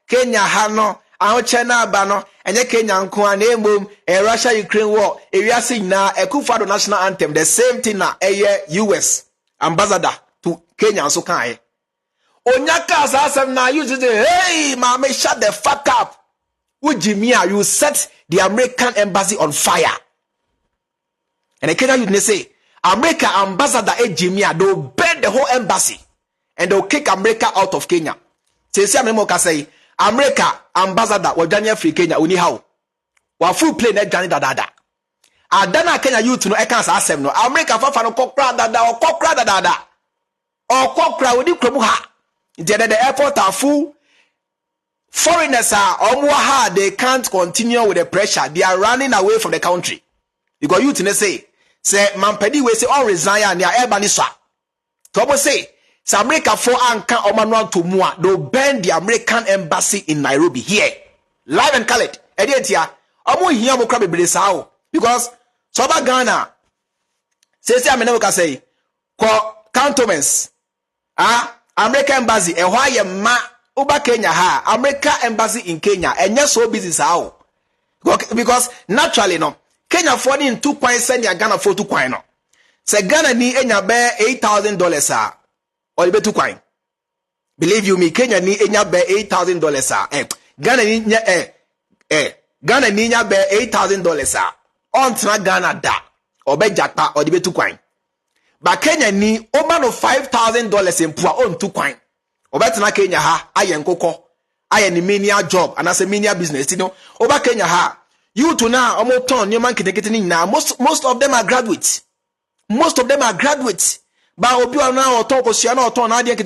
Kenya ha no ahoche na aba no enye Kenya nko a na emom Russia Ukraine war ewiase na Akufo Addo national anthem the same thing na US ambassador to Kenya so kan onyaka asem na you say hey mama shut the fuck up Ujimia you set the American embassy on fire and the Kenya you say America ambassador Ejimia they'll burn the whole embassy and they'll kick America out of Kenya. Say say America ambassador wa Daniel free Kenya oni how. Wa full plane na Daniel dada. Adana Kenya youth no e kan sa asem no. America fa no kokra dada o kokra dada. O kokra odi kromu ha. The airport are full. Foreigners are ha, they can't continue with the pressure. They are running away from the country. Because youth say mampedi we say all resign and their air baniswa. Tobo say America for anka omanwa to mua they'll burn the American embassy in Nairobi here. Live and call it. Editia. Omo here mo krabe bresao. Because Soba Ghana say amenewo ka say ko cantonments American embassy e hwa ye ma Uba Kenya ha America embassy in Kenya enye so busy sao. Because naturally no Kenya for in 2 coins send ya Ghana for 2 coin no. Say Ghana ni enya be $8,000 or be 2 coin. Believe you me, Kenya ni enya be $8,000 Ghana ni Ghana ni enya be $8,000 on tra Ghana da or be japa or be 2 coin. But Kenya ni over no $5,000 in poor on 2 coin. Or better na Kenya ha ayen koko ayen mania job and as a mania business you know over Kenya ha you to now almost turn your man getting now most of them are graduates. Most of them are graduates. But obi now or talk or siano or turn idea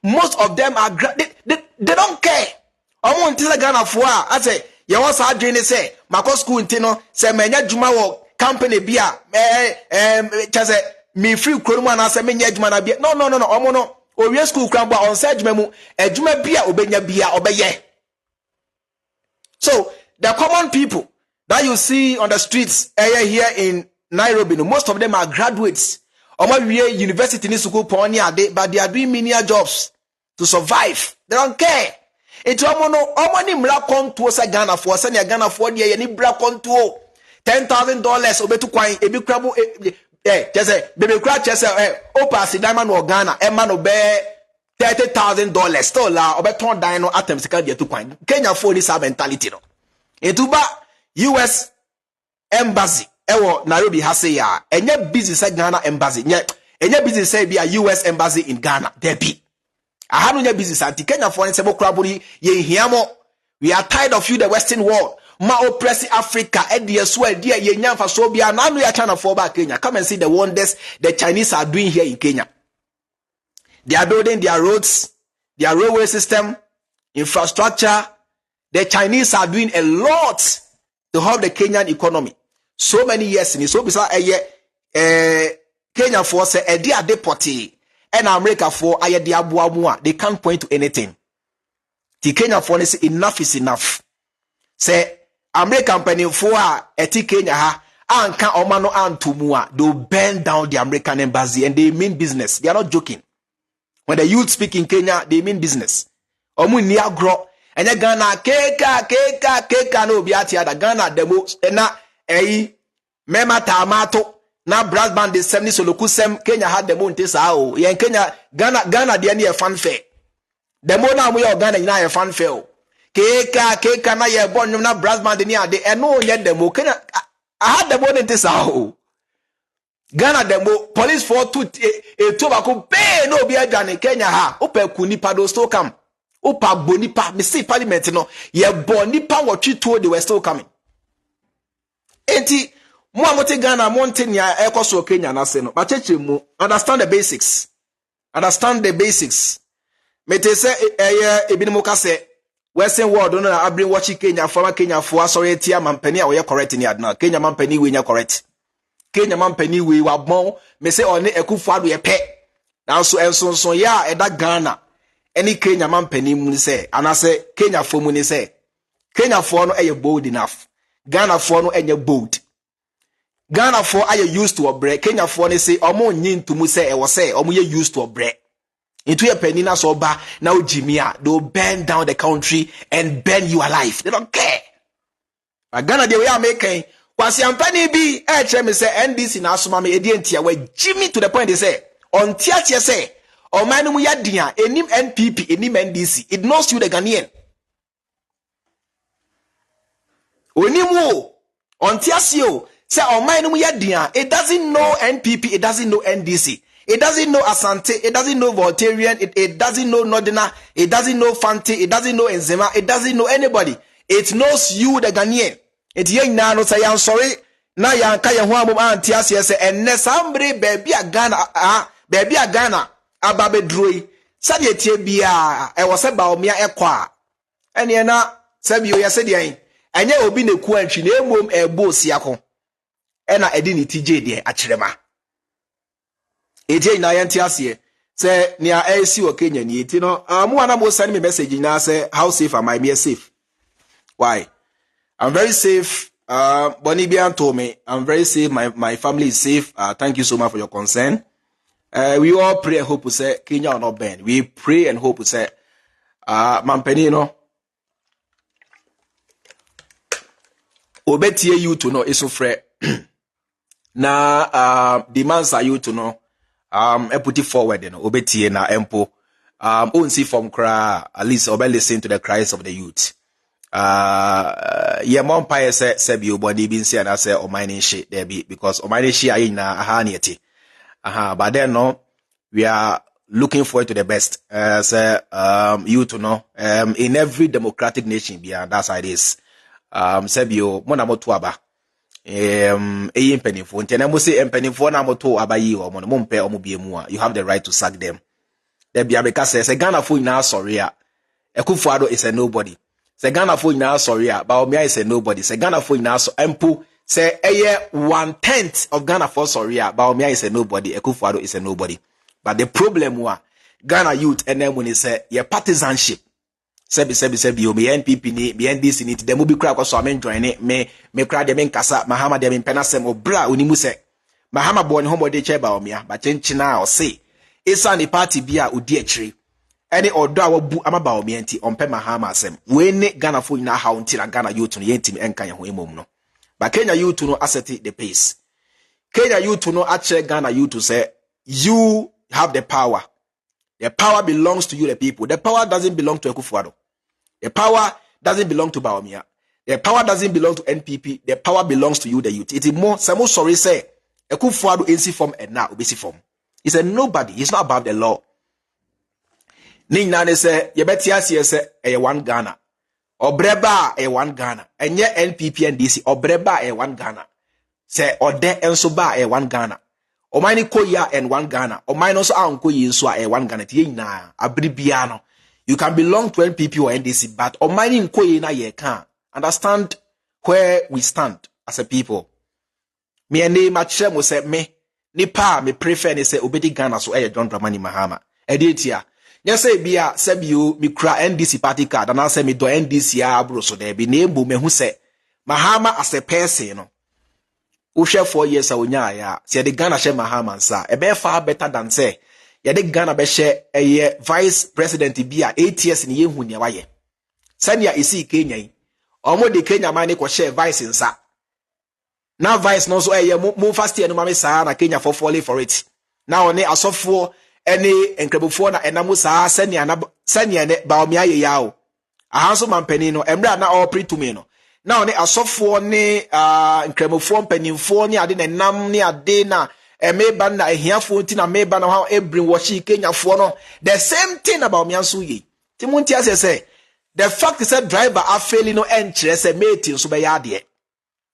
most of them are they don't care. I want to Ghana for I say you want to dream say Marco school intino say menya juma wo company bia chase me free kromo na say menya juma na bia no omo no Owe school cramba on sedjumemu ejuma bia obenya bia obeye. So the common people that you see on the streets here in Nairobi, most of them are graduates. University ni school but they are doing menial jobs to survive. They don't care. It's omo ni mra kontuo sa Ghana for say Ghana for dey ni bra kontuo $10,000 obetu kwan ebi krabu just baby crack just opa si diamond or Ghana e man obe $30,000 still la obe turn down no atem sika dey 2 kwan Kenya for this mentality no etuba US embassy ewo Nairobi ha say ya enye busy say Ghana embassy enye busy say be a US embassy in Ghana there be aha no nya busy santi Kenya for say bokraburi ye hiamo we are tired of you the western world ma oppress Africa and the as well dear ye nyamfa so bia na no ya China for back Kenya. Come and see the wonders the Chinese are doing here in Kenya. They are building their roads, their railway system, infrastructure. The Chinese are doing a lot to help the Kenyan economy. So many years in so bisa Kenya for say e dia deportee and America for aye dia boamoa they can't point to anything. The Kenya for say enough is enough. Say American company for eti Kenya ha Anka omano antumua, they'll burn down the American embassy, and they mean business. They are not joking. When the youth speak in Kenya, they mean business. Omu ni agro, and Ghana keka no biati ada Ghana demo na mema tamato na brass band de 70 soloku sem Kenya had demo nte sao. Yen Kenya Ghana de any fanfare. Demo na mu ya Ghana ina fanfare. Keka na ye bon na brass band ni ade eno ye demo Kenya had demo nte sao. Ghana demo police for two bako pay no be adwane Kenya ha opa kunipa do still come opa bonipa me see parliament no ye bonipa wotwe to they were still coming enti mo amote Ghana monte nia ekoso Kenya na se no ba cheche mu understand the basics mete se ebinimo ka se western world no na abri watch Kenya former Kenya for asori tia mampani a we correct ni adna Kenya mampani we nya correct Kenya mampani we wa bon me say one Akufo Addo ye pe na so ensonson ya eda Ghana any Kenya mampani mu ni say anase Kenya fo mu ni say Kenya fo no eye bold enough Ghana fo no enye bold Ghana fo aye used to obre Kenya fo ni say omo nyi ntumu say e wo say omo ye used to obre into your penny na so ba na ojimia they'll burn down the country and burn you alive. They don't care. But Ghana they we are making was yampani be me say NDC na asoma me edientia we Jimmy to the point they say on tiatia say o manu mu yadia enim NPP enim NDC it knows you the Ghanaian onimu on tiasio say o manu mu yadia it doesn't know NPP it doesn't know NDC it doesn't know Asante it doesn't know Voltarian it doesn't know Nordina it doesn't know Fante it doesn't know Enzema it doesn't know anybody it knows you the Ghanaian. It yen na no say I'm sorry na yanka ye ho amom anti ase se enne sambre baby a Ghana ababe droi sade tie bia e wo se ba omia ekwa ene na sabi o yese de en enye obi na ku antwi na emom ebo siako ena edi ni tije de akirema eje na yanti ase se nia AC o Kenya ni eti no amu ana mo send me message na say how safe am I? Me safe. Why? I'm very safe. Bonibian told me I'm very safe. My family is safe. Thank you so much for your concern. We all pray and hope to say Kenya will not burn. We pray and hope to say Mampeni no obetie you to know iso fre na demands are you to know put it forward you know obetie na empo see from cry at least obe listen to the cries of the youth. Yeah, mom pie said you body being say and I say o mining shit there be because o mining shit are na ahanieti. But then no, we are looking forward to the best. Say you to know in every democratic nation that's how it is. Said you mona moto aba penifo ntena mo say penifo na moto aba yi o mo mpe o mo biemu a you have the right to sack them. There be America says Ghana for na sorry a Akufo Addo is a nobody. Se Ghana for now sorry but Omia is a nobody. Se Ghana for now so empo say 1/10 of Ghana for sorry but Omia is a nobody. Akufo Addo is a nobody. But the problem was Ghana youth and then when he say your partisanship. Sebi o me NPP ni me NDC ni dem obi kra kwaso amen join me kra dem nkasa Mahama dem penasem obra onimu se Mahama bo ne homode che ba Omia but chenchina o say isa ni party bia odi akiri any odo a wabu amaba omienti ompe Mahama asem we ne Ghana fo nyina ha untira Ghana youth no yentim enka ye ho emom no but Kenya youth no asset the pace. Kenya youth no actually Ghana youth to say you have the power belongs to you the people. The power doesn't belong to Akufo Addo. The power doesn't belong to Baomia. The power doesn't belong to NPP. The power belongs to you the youth. It is more samo sorry say Akufo Addo NC form and now obesi form. He's a nobody. He's not above the law. Nina ne se yebeti asiye se one Ghana. Obreba one Ghana. Enye NPP and DC obreba one Ghana. Se ode enso ba one Ghana. Omaini koya and one Ghana. Omaini also anko yinso one Ghana. Tiye na abribiano. You can belong to NPP or NDC, but omaini koye na ye can understand where we stand as a people. Me ene machere mo se me nipa me prefer ne se obedi Ghana so John Dramani Mahama. Editia. Yes, bia sebio mi kra NDC party card and I say me do NDC abro so there be name me who say Mahama as a person no share 4 years awunya ya say the Ghana share Mahama sa e be far better than say ye the Ghana be share a vice president bi a 8 years ni yehu ne waye sania isi Kenya yi omo de Kenya man ko share vice nsa na vice no so mo first year no ma me sa na Kenya for falling for it now ne asofo ene enkrabufo na enamo sa sania ne ba o mi aye yawo ahanso mampani no emra na all pre to me no now ne asofo ne nkramofo mpanimfo ne ade na nam ne ade na emeba na ehiafo nti na meba na how ebrin washi Kenyafo no the same thing about me anso ye timunti say the fact is that driver are failing no enchire say mate so be yade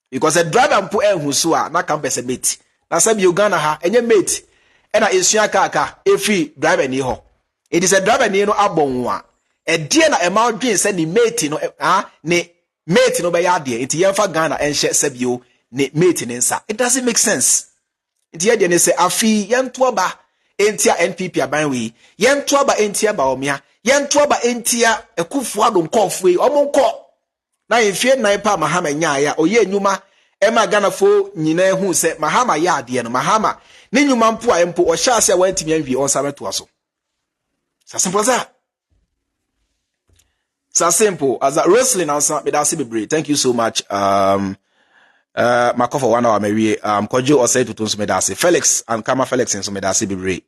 because the driver mpo enhu so a na kan be say mate na say Uganda ha enye mate e na esua kaka efi driver ni ho it is a driver ni no abonwa e die na ema odwen say ni mate no ne mate no be yade enti yemfa Ghana enhye sabio ne mate ne nsa it doesn't make sense enti ye de ne say afi yento ba entia NPP abanwe yento ba entia ba omia yento ba entia Akufo Addo nkofo yi omonko na yefie nan pa Mahama nyaaya oye enwuma ema Ghana fo nyina hu se Mahama ya ade no Mahama ne nwuma mpo a empo o hya ase wantimi anwie on sameto aso sa simple za so simple as a wrestling answer medase bebre thank you so much Makofo 1 hour mewie Kojo osay to tunso medase Felix and Kama Felix enso medase bebre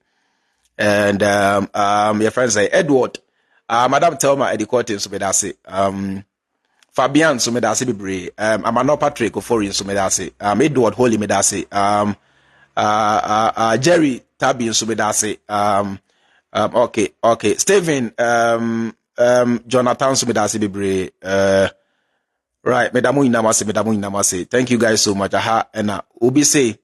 and your friends say Edward Madam Telma Edikote enso medase Fabian so medase bebre Amano Patrick Ofori enso medase Edward Holy medase Jerry Tabi enso medase okay Steven Jonathan so medase bebre right medamu inamase thank you guys so much and Obi say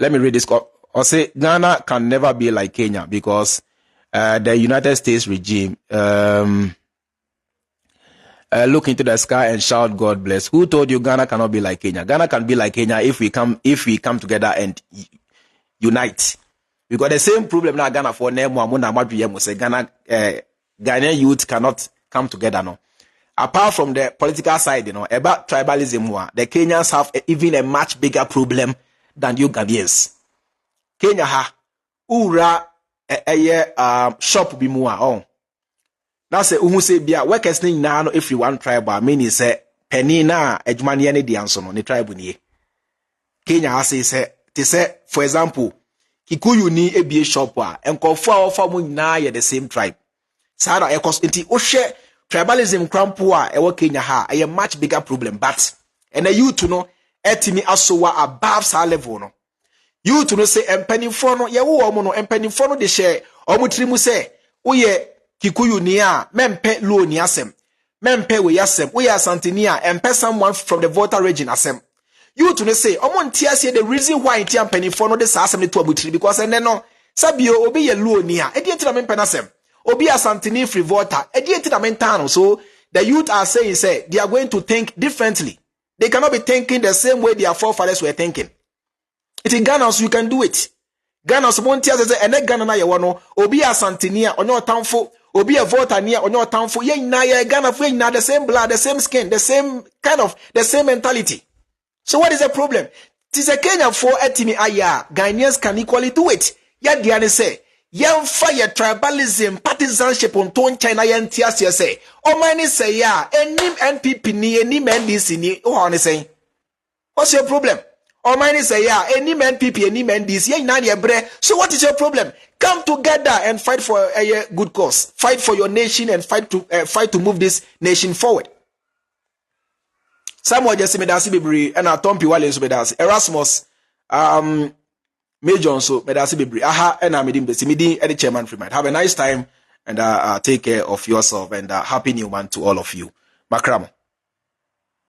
let me read this or say Ghana can never be like Kenya because the United States regime look into the sky and shout God bless. Who told you Ghana cannot be like Kenya? Ghana can be like Kenya if we come together and unite. We got the same problem now Ghana for say Ghana Ghanaian youth cannot come together no. Apart from the political side, about tribalism, the Kenyans have even a much bigger problem than you Ghanaians. Kenya ha ura shop bi mu a na say uhu say bia workers ni na no if you one tribe meaning say penny na adwumane ne dia nso no ne tribe ni Kenya ha say for example Kikuyu ni ebie shop a enkofo a ofa mu na ye the same tribe sada ekos enti o hwe tribalism crampo a ewo Kenya ha a much bigger problem but and the youth no etimi asowa above sa level no youth no say empanifo no ye wo omo no empanifo no de share omutiri mu say uye Kikuyu ni a mempe lo ni asem mempe we asem uye asantini a empe someone from the voter region asem youth no say omo ntia say the reason why ntia empanifo no de sa asem ne to omutiri because ene no sabio obi ye lo ni a e di ntia mempe na asem Obi asantini free voter. So the youth are saying say they are going to think differently. They cannot be thinking the same way their forefathers were thinking. It in Ghana, so you can do it. Ghana, so one say and Ghana na yewano. Obi asantini on your townful. Obi a voter near on your townful. Ye na ye Ghana for na the same blood, the same skin, the same kind of the same mentality. So what is the problem? Tis a Kenya for etimi aya. Ghanaians can equally do it. Yet Diane say. Yen fire tribalism, partisanship on ton China yen tias say. O many say ya, enim NPP ni enim NDC ni. Oh, honey say. What's your problem? O many say ya, enim NPP enim NDC yen nani bre. So what is your problem? Come together and fight for a good cause. Fight for your nation and fight to move this nation forward. Samuel just medasi bibri and a Tompi Wale so medasi Erasmus Major so medasi bibri and I'm the chairman Freemind. Have a nice time and take care of yourself and happy new month to all of you. Makramo.